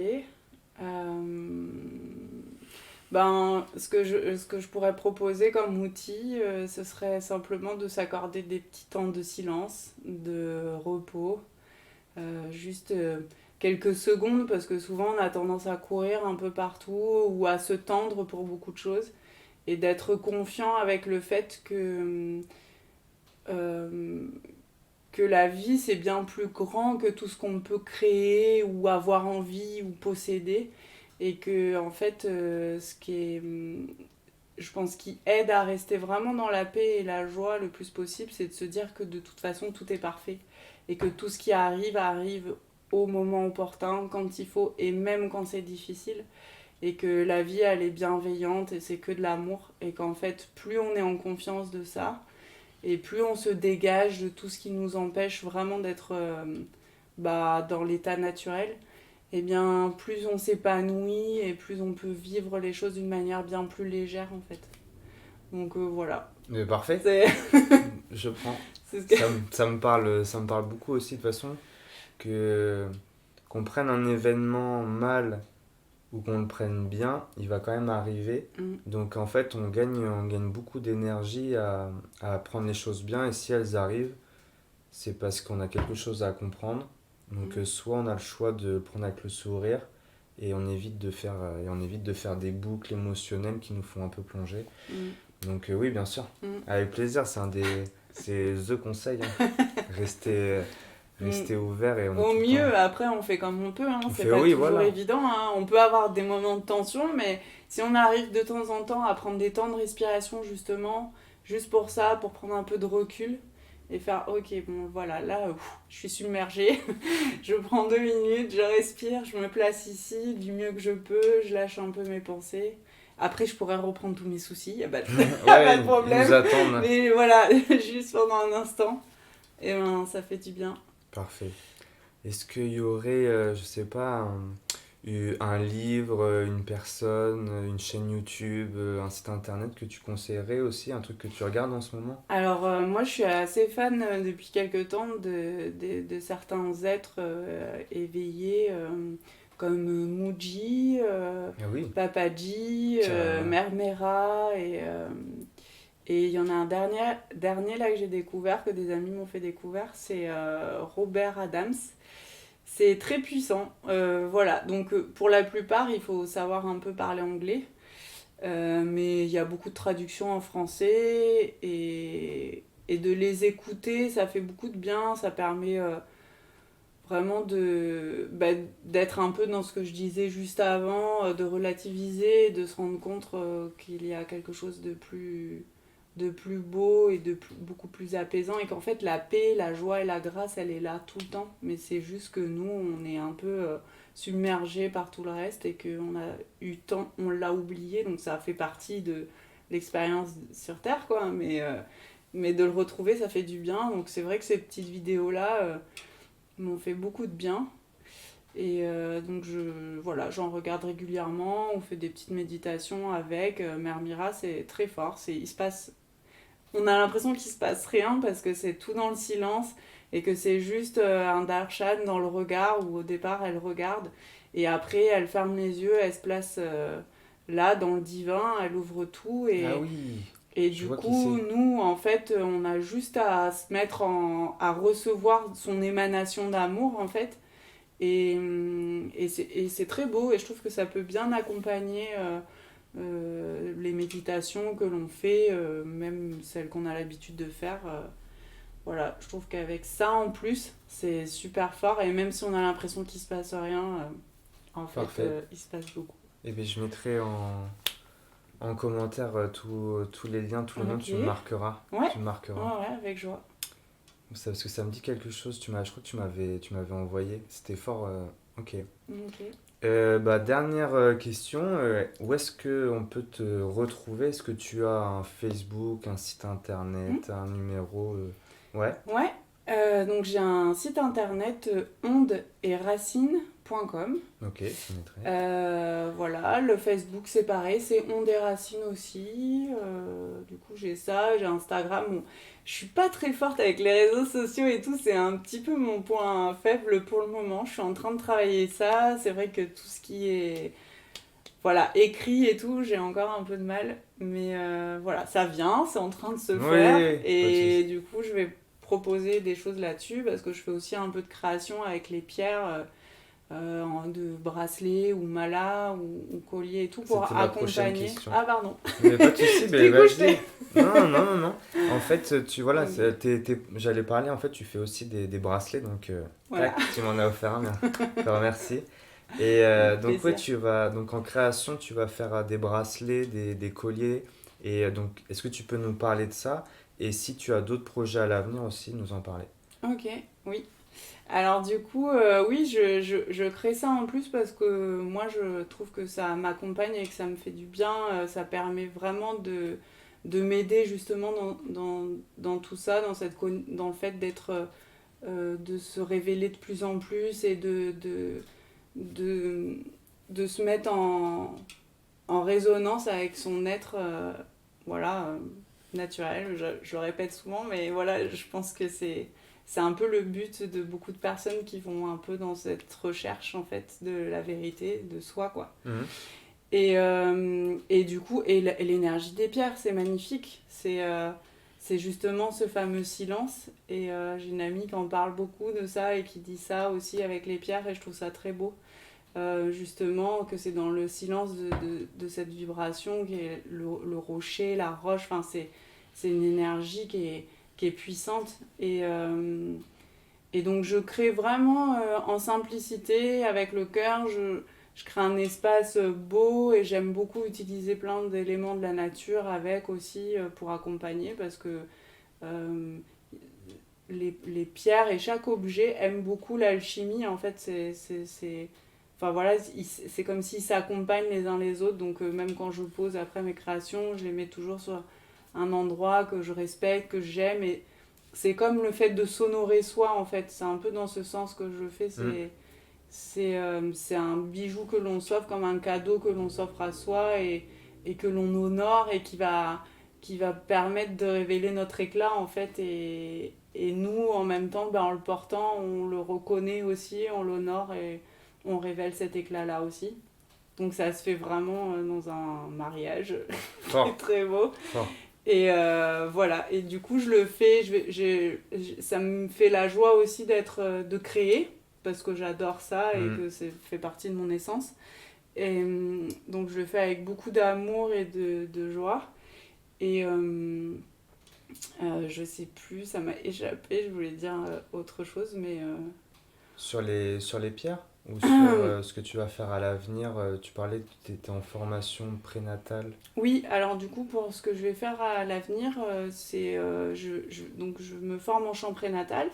Ben, ce que je pourrais proposer comme outil, ce serait simplement de s'accorder des petits temps de silence, de repos, juste quelques secondes, parce que souvent on a tendance à courir un peu partout ou à se tendre pour beaucoup de choses, et d'être confiant avec le fait euh, que la vie c'est bien plus grand que tout ce qu'on peut créer ou avoir envie ou posséder, et que en fait ce qui est je pense qui aide à rester vraiment dans la paix et la joie le plus possible, c'est de se dire que de toute façon tout est parfait et que tout ce qui arrive arrive au moment opportun, quand il faut et même quand c'est difficile, et que la vie elle est bienveillante et c'est que de l'amour, et qu'en fait plus on est en confiance de ça, Et plus on se dégage de tout ce qui nous empêche vraiment d'être dans l'état naturel, et bien plus on s'épanouit et plus on peut vivre les choses d'une manière bien plus légère en fait. Donc voilà. Mais parfait, C'est je prends. c'est ce que... Ça me parle beaucoup aussi de toute façon que qu'on prenne un événement mal ou qu'on le prenne bien, il va quand même arriver. Mm, Donc en fait, on gagne beaucoup d'énergie à prendre les choses bien et si elles arrivent, c'est parce qu'on a quelque chose à comprendre. Donc mm, soit on a le choix de le prendre avec le sourire et on évite de faire des boucles émotionnelles qui nous font un peu plonger. mm, Donc oui, bien sûr, mm, avec plaisir, c'est the conseil, hein. Rester, mm. rester ouvert et on est Au tout le temps. mieux, après, on fait comme on peut, hein. On C'est fait pas oui, toujours voilà. évident, hein. On peut avoir des moments de tension, mais si on arrive de temps en temps à prendre des temps de respiration, justement, juste pour ça, pour prendre un peu de recul et faire, ok, bon, voilà, là, je suis submergée, je prends 2 minutes, je respire, je me place ici du mieux que je peux, je lâche un peu mes pensées. Après, je pourrais reprendre tous mes soucis, y a pas de, y a pas Ouais, de ils nous problème, attendent. mais voilà, juste pendant un instant, et ben, ça fait du bien. Parfait. Est-ce qu'il y aurait, je sais pas, un livre, une personne, une chaîne YouTube, un site internet que tu conseillerais aussi, un truc que tu regardes en ce moment? Alors, moi, je suis assez fan depuis quelque temps de certains êtres éveillés comme Muji, Ah oui, Papaji, carrément. Mère Mera. Et il y en a un dernier là que j'ai découvert, que des amis m'ont fait découvrir, c'est Robert Adams. C'est très puissant. Voilà, donc pour la plupart, il faut savoir un peu parler anglais. Mais il y a beaucoup de traductions en français et de les écouter, ça fait beaucoup de bien, ça permet vraiment d'être un peu dans ce que je disais juste avant, de relativiser, de se rendre compte qu'il y a quelque chose de plus beau et beaucoup plus apaisant et qu'en fait la paix, la joie et la grâce, elle est là tout le temps. Mais c'est juste que nous, on est un peu submergé par tout le reste et qu'on a eu tant, on l'a oublié, donc ça fait partie de l'expérience sur Terre, quoi. Mais de le retrouver, ça fait du bien. Donc c'est vrai que ces petites vidéos-là m'ont fait beaucoup de bien. Et donc voilà, j'en regarde régulièrement, on fait des petites méditations avec. Mère Mira, c'est très fort. On a l'impression qu'il se passe rien parce que c'est tout dans le silence et que c'est juste un darshan dans le regard où au départ elle regarde et après elle ferme les yeux, elle se place là dans le divin, elle ouvre tout Ah oui, et je du vois qui coup c'est. nous en fait on a juste à se mettre à recevoir son émanation d'amour en fait et c'est très beau et je trouve que ça peut bien accompagner les méditations que l'on fait, même celles qu'on a l'habitude de faire. Voilà, je trouve qu'avec ça en plus, c'est super fort. Et même si on a l'impression qu'il se passe rien, en fait, Parfait. il se passe beaucoup. Et bien je mettrai en commentaire tous les liens, tous les noms, Ok. tu me marqueras. Ouais, Tu me marqueras. ouais, avec joie. Parce que ça me dit quelque chose, je crois que tu m'avais envoyé. C'était fort. Ok. Ok. Dernière question, où est-ce que on peut te retrouver? Est-ce que tu as un Facebook, un site Hmm. internet, un numéro? Ouais, Ouais, donc j'ai un site internet ondeetracines.com. ok, je mettrai. Voilà, le Facebook c'est pareil, c'est On des Racines aussi. Du coup j'ai ça, j'ai Instagram. Bon, je suis pas très forte avec les réseaux sociaux et tout, c'est un petit peu mon point faible pour le moment. Je suis en train de travailler ça. C'est vrai que tout ce qui est voilà, écrit et tout, j'ai encore un peu de mal. Mais voilà, ça vient, c'est en train de se faire. Oui, pas de Et souci. du coup je vais proposer des choses là-dessus parce que je fais aussi un peu de création avec les pierres. De bracelets ou malas ou colliers et tout pour C'était ma prochaine accompagner. question. Ah, pardon, Mais pas de souci, je ben t'ai couché. vas-y. Non, non, non, non. En fait, tu vois là, Donc, j'allais parler, en fait, tu fais aussi des bracelets, donc voilà, tac, tu m'en as offert un, bien. Je te remercie. Et avec donc, ouais, plaisir. donc en création, tu vas faire des bracelets, des colliers. Et donc, est-ce que tu peux nous parler de ça? Et si tu as d'autres projets à l'avenir aussi, nous en parler. Ok, oui. Alors du coup, oui, je crée ça en plus parce que moi je trouve que ça m'accompagne et que ça me fait du bien. Ça permet vraiment de m'aider justement dans tout ça, dans le fait de se révéler de plus en plus et de, de se mettre en résonance avec son être voilà, naturel. Je le répète souvent, mais voilà, je pense que c'est un peu le but de beaucoup de personnes qui vont un peu dans cette recherche en fait de la vérité, de soi, quoi. Mhm. Et du coup, et l'énergie des pierres, c'est magnifique. C'est justement ce fameux silence. Et j'ai une amie qui en parle beaucoup de ça et qui dit ça aussi avec les pierres, et je trouve ça très beau. Justement, que c'est dans le silence de cette vibration qui est le rocher, la roche. Enfin, c'est une énergie qui est puissante. Et donc, je crée vraiment en simplicité, avec le cœur. Je crée un espace beau et j'aime beaucoup utiliser plein d'éléments de la nature avec aussi pour accompagner parce que euh, les pierres et chaque objet aiment beaucoup l'alchimie. En fait, enfin, voilà, c'est comme s'ils s'accompagnent les uns les autres. Donc, même quand je pose après mes créations, je les mets toujours sur un endroit que je respecte, que j'aime. Et c'est comme le fait de s'honorer soi, en fait. C'est un peu dans ce sens que je fais. C'est un bijou que l'on s'offre, comme un cadeau que l'on s'offre à soi et que l'on honore et qui va permettre de révéler notre éclat, en fait. Et nous, en même temps, ben, en le portant, on le reconnaît aussi, on l'honore et on révèle cet éclat-là aussi. Donc ça se fait vraiment dans un mariage très Fort, très beau. fort. Et voilà, et du coup je le fais, ça me fait la joie aussi de créer, parce que j'adore ça et Mhm. que ça fait partie de mon essence. Et donc je le fais avec beaucoup d'amour et de joie. Et je sais plus, ça m'a échappé, je voulais dire autre chose, mais... Sur les pierres ou sur ce que tu vas faire à l'avenir, tu parlais que tu étais en formation prénatale. Oui, alors du coup, pour ce que je vais faire à l'avenir, donc je me forme en chant prénatal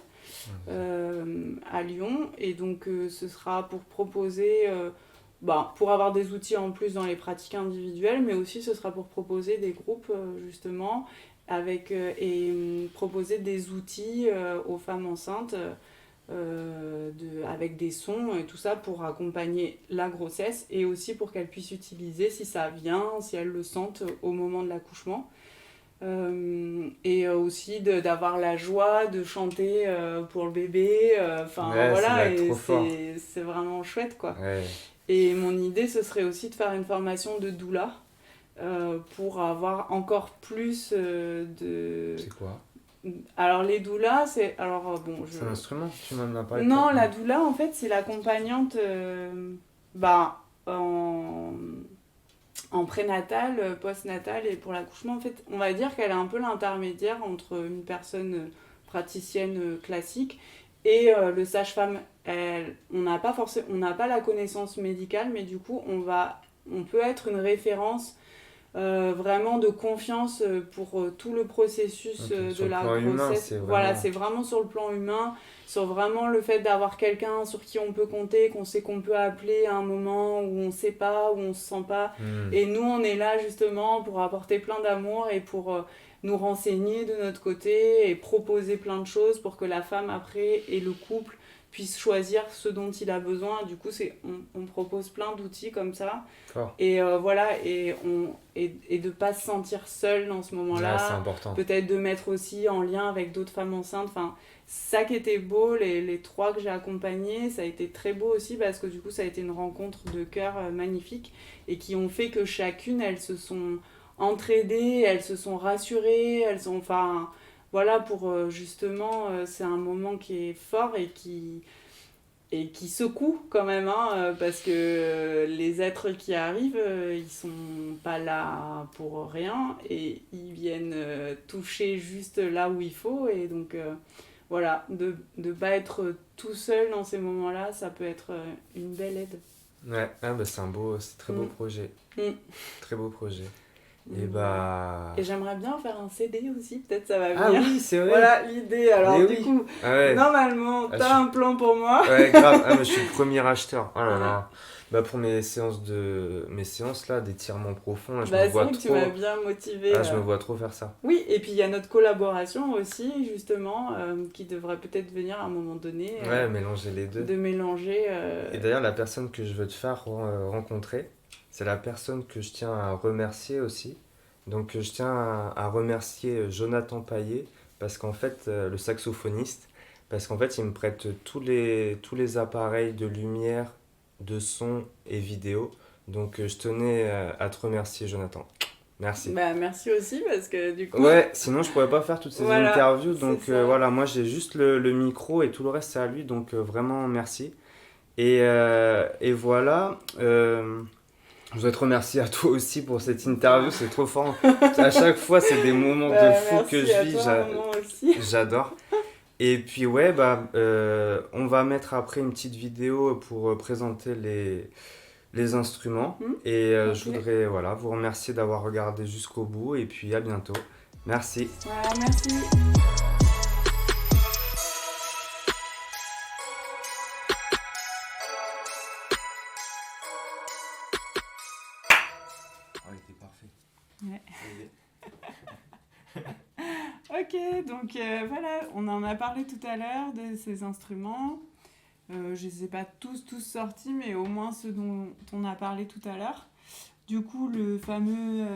à Lyon, et donc ce sera pour proposer, pour avoir des outils en plus dans les pratiques individuelles, mais aussi ce sera pour proposer des groupes justement proposer des outils aux femmes enceintes. Avec des sons et tout ça pour accompagner la grossesse et aussi pour qu'elles puissent utiliser si ça vient, si elles le sentent au moment de l'accouchement. Et aussi d'avoir la joie de chanter pour le bébé. Enfin Ouais, ça doit voilà, être et trop fort. c'est vraiment chouette quoi. Ouais, Et mon idée, ce serait aussi de faire une formation de doula pour avoir encore plus de... c'est quoi? Alors les doulas, c'est... Alors bon, C'est un instrument? Tu m'en as parlé tout à non, la l'heure. doula, en fait, c'est l'accompagnante bah, en prénatal, postnatal et pour l'accouchement. En fait, on va dire qu'elle est un peu l'intermédiaire entre une personne praticienne classique et le sage-femme. On n'a pas la connaissance médicale, mais du coup, on peut être une référence vraiment de confiance pour tout le processus Ok. de Sur le la plan humain, grossesse. c'est Voilà, vraiment. c'est vraiment sur le plan humain, sur vraiment le fait d'avoir quelqu'un sur qui on peut compter, qu'on sait qu'on peut appeler à un moment où on ne sait pas, où on ne se sent pas. Hmm. Et nous, on est là justement pour apporter plein d'amour et pour nous renseigner de notre côté et proposer plein de choses pour que la femme après et le couple puissent choisir ce dont il a besoin. Du coup, on propose plein d'outils comme ça. Fort. Et voilà, et de ne pas se sentir seule dans ce Ouais, c'est moment-là. important. Peut-être de mettre aussi en lien avec d'autres femmes enceintes. Enfin, ça qui était beau, les trois que j'ai accompagnées, ça a été très beau aussi parce que du coup, ça a été une rencontre de cœur magnifique et qui ont fait que chacune, elles se sont entraidées, elles se sont rassurées, elles sont... Enfin, voilà, pour justement, c'est un moment qui est fort et qui secoue quand même, hein, parce que les êtres qui arrivent, ils sont pas là pour rien et ils viennent toucher juste là où il faut. Et donc, voilà, de ne pas être tout seul dans ces moments-là, ça peut être une belle aide. Ouais, ah bah c'est c'est un très beau Mm. projet. Mm. Très beau projet. Et Voilà. bah. Et j'aimerais bien faire un CD aussi, peut-être ça va Ah venir. oui, c'est vrai! Voilà l'idée. Alors, Mais du oui! coup, Ah ouais, normalement, ah, t'as un plan pour moi. ouais, grave. Ah, mais je suis le premier acheteur. Oh là là. Pour mes séances là, d'étirement profond, là, je me Bah, c'est vois vrai que tu m'as trop, bien motivé. je me vois trop faire ça. Oui, et puis il y a notre collaboration aussi, justement, qui devrait peut-être venir à un moment donné, Ouais, mélanger les deux. de mélanger. Et d'ailleurs, la personne que je veux te faire rencontrer, c'est la personne que je tiens à remercier aussi. Donc, je tiens à remercier Jonathan Paillet, parce qu'en fait, le saxophoniste, parce qu'en fait, il me prête tous les appareils de lumière, de son et vidéo. Donc, je tenais à te remercier, Jonathan. Merci. Bah, merci aussi, parce que du coup, Ouais, sinon je pourrais pas faire toutes ces voilà, interviews, c'est donc ça. voilà, moi j'ai juste le micro et tout le reste c'est à lui, donc vraiment merci. Et voilà, je voudrais te remercier à toi aussi pour cette interview, Bah, c'est trop fort. À chaque fois, c'est des moments de bah, fou que merci je à vis, toi, maman aussi. j'adore. Et puis ouais, on va mettre après une petite vidéo pour présenter les instruments. Hmm, Et je ok. voudrais voilà, vous remercier d'avoir regardé jusqu'au bout, et puis à bientôt. Merci. Voilà, merci. Oh, il était parfait. Ouais. Ça y est. Ok, donc voilà, on en a parlé tout à l'heure de ces instruments. Je ne les ai pas tous sortis, mais au moins ceux dont on a parlé tout à l'heure. Du coup, le fameux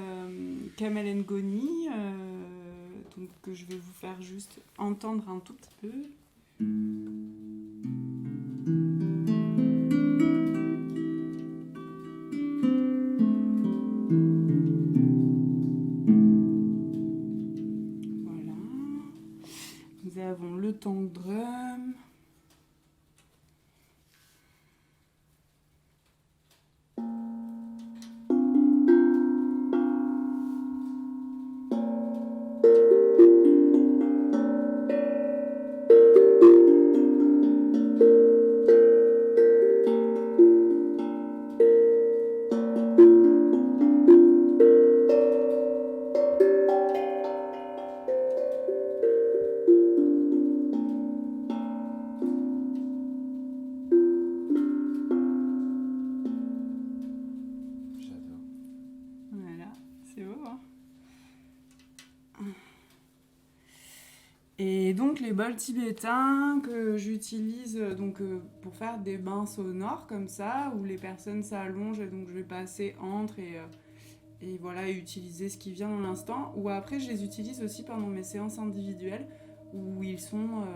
Kamel Ngoni, donc, que je vais vous faire juste entendre un tout petit peu. Voilà. Nous avons le tang drum. J'adore. Voilà, c'est beau, hein. Et donc les bols tibétains que j'utilise pour faire des bains sonores comme ça, où les personnes s'allongent et donc je vais passer entre et voilà, et utiliser ce qui vient dans l'instant. Ou après je les utilise aussi pendant mes séances individuelles, où ils sont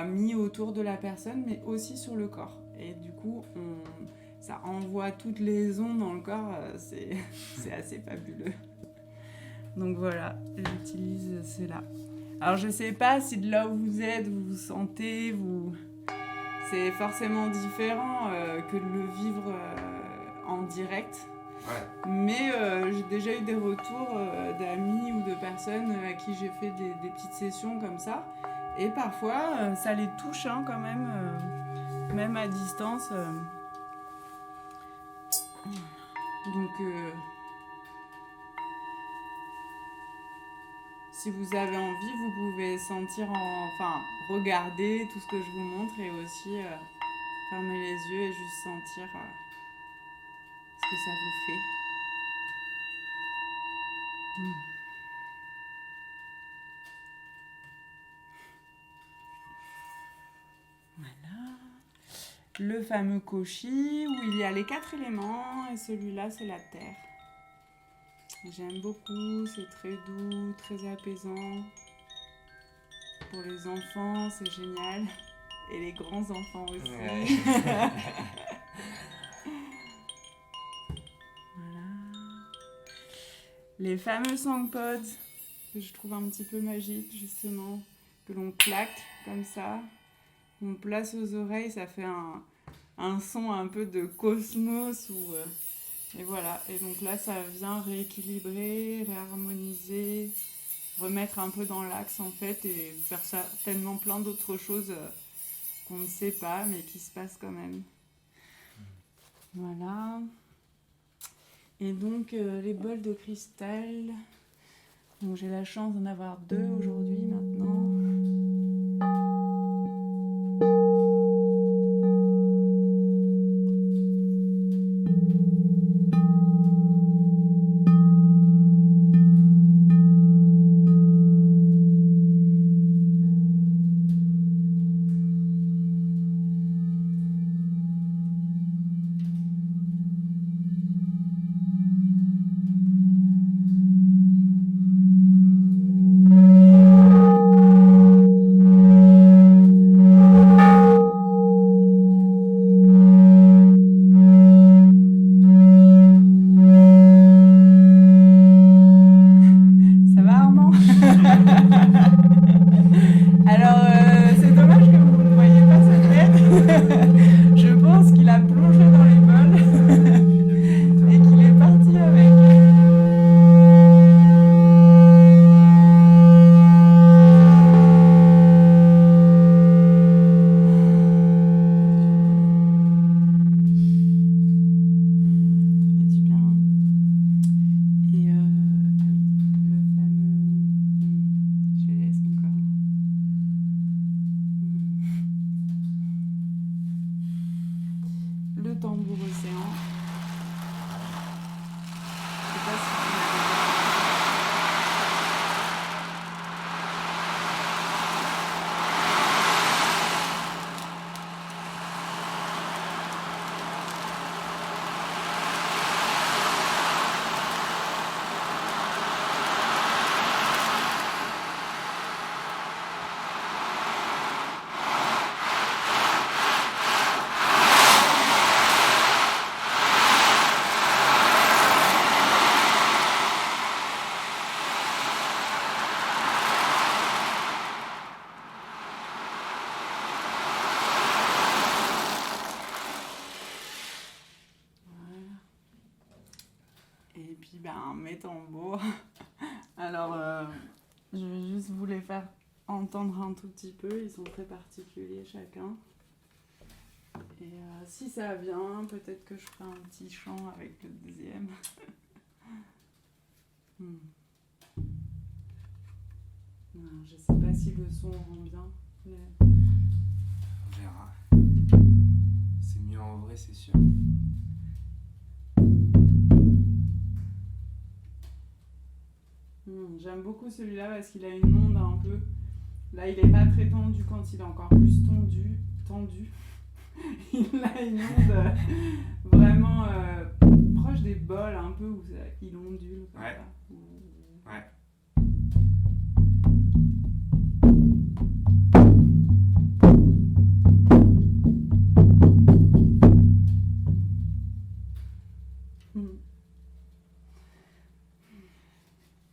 mis autour de la personne, mais aussi sur le corps. Et du coup, ça envoie toutes les ondes dans le corps, c'est assez fabuleux. Donc voilà, j'utilise cela. Alors je sais pas si de là où vous êtes, vous vous sentez, c'est forcément différent que de le vivre en direct. Ouais. Mais j'ai déjà eu des retours d'amis ou de personnes à qui j'ai fait des petites sessions comme ça. Et parfois, ça les touche hein, quand même à distance. Donc, si vous avez envie, vous pouvez regarder tout ce que je vous montre et aussi fermer les yeux et juste sentir ce que ça vous fait. Voilà. Le fameux koshi où il y a les 4 éléments et celui-là c'est la terre. J'aime beaucoup, c'est très doux, très apaisant. Pour les enfants, c'est génial. Et les grands enfants aussi. Ouais. Voilà. Les fameux sangpods que je trouve un petit peu magiques justement, que l'on claque comme ça, on place aux oreilles, ça fait un son un peu de cosmos et voilà. Et donc là, ça vient rééquilibrer, réharmoniser, remettre un peu dans l'axe en fait et faire certainement plein d'autres choses qu'on ne sait pas mais qui se passent quand même. Voilà. Et donc les bols de cristal. Donc j'ai la chance d'en avoir 2 aujourd'hui maintenant. puis mes tambours. Alors, je vais juste vous les faire entendre un tout petit peu. Ils sont très particuliers chacun. Et si ça vient, peut-être que je ferai un petit chant avec le deuxième. Non, je sais pas si le son rend bien. Mais... On verra. C'est mieux en vrai, c'est sûr. J'aime beaucoup celui-là parce qu'il a une onde un peu. Là, il est pas très tendu quand il est encore plus tendu. Il a une onde vraiment proche des bols, un peu où il ondule comme ça. Ouais.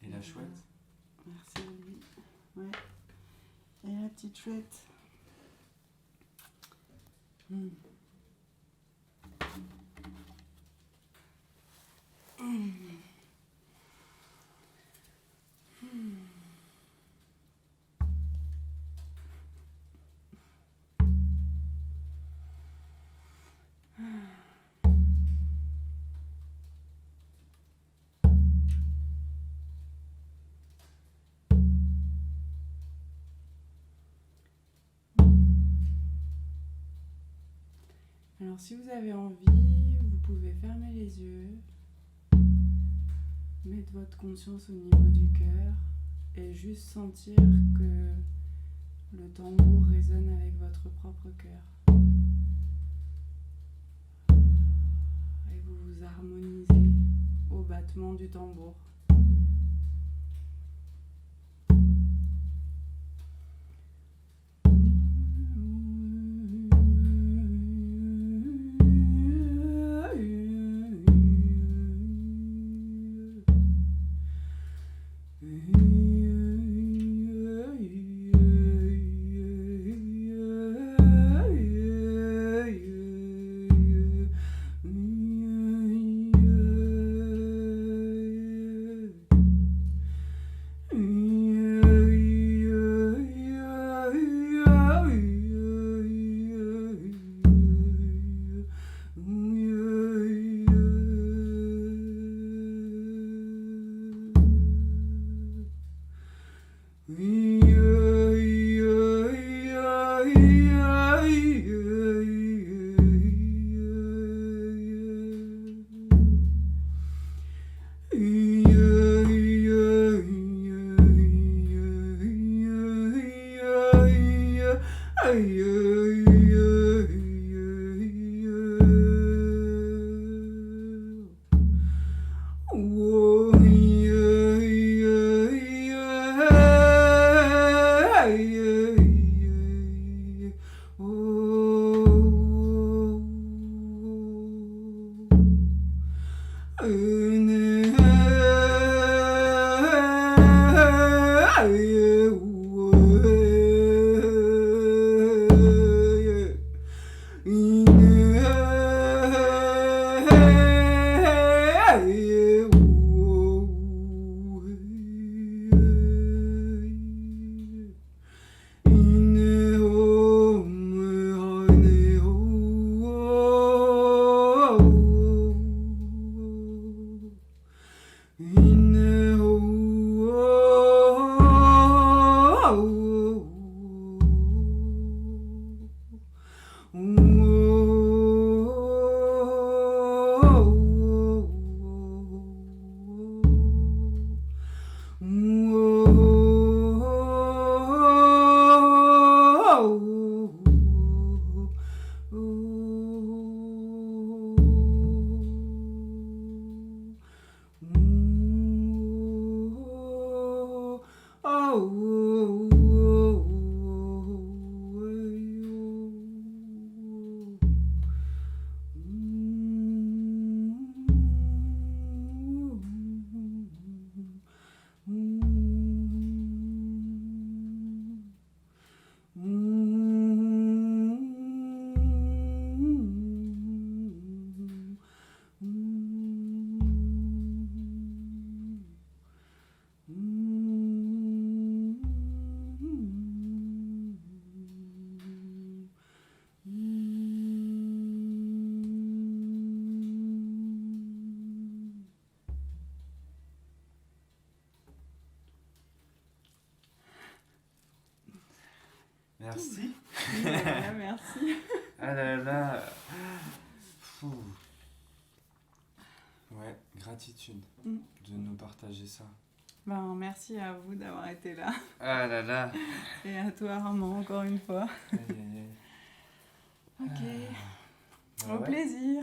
Et la chouette? Merci à lui. Ouais. Et la petite chouette. Alors si vous avez envie, vous pouvez fermer les yeux, mettre votre conscience au niveau du cœur et juste sentir que le tambour résonne avec votre propre cœur. Et vous vous harmonisez au battement du tambour. Merci. Voilà, merci. Ah là là. Fou. Ouais, gratitude Mm. de nous partager ça. Ben, merci à vous d'avoir été là. Ah là là. Et à toi, Armand, encore une fois. Aïe, aïe, aïe. Ok. Bah Au ouais. plaisir.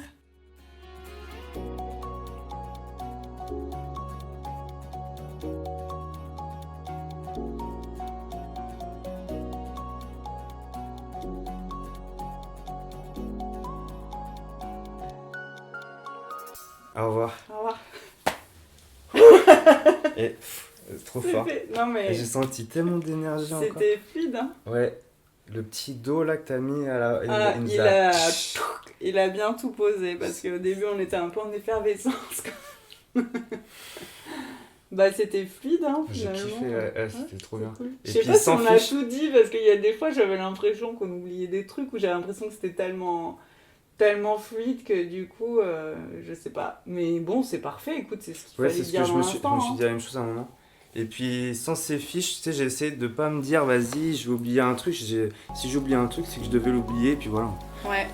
Au revoir. Au revoir. Et trop fort. Non, mais J'ai senti tellement d'énergie encore. c'était fluide, hein. Ouais. Le petit dos là que t'as mis à la. Ah, nous il a bien tout posé parce qu'au début on était un peu en effervescence. Bah c'était fluide hein, J'ai finalement. kiffé, ouais, c'était trop bien. Cool. Et Je sais puis pas si sans on a fiche. tout dit parce qu'il y a des fois j'avais l'impression qu'on oubliait des trucs ou j'avais l'impression que c'était tellement fluide que du coup je sais pas. Mais bon c'est parfait, écoute c'est ce qu'il Ouais, fallait c'est ce dire que je dans me suis l'instant. dit la même chose à un moment. Et puis sans ces fiches, tu sais, j'ai essayé de pas me dire vas-y, je vais oublier un truc. Si j'ai oublié un truc, c'est que je devais l'oublier, et puis voilà. Ouais.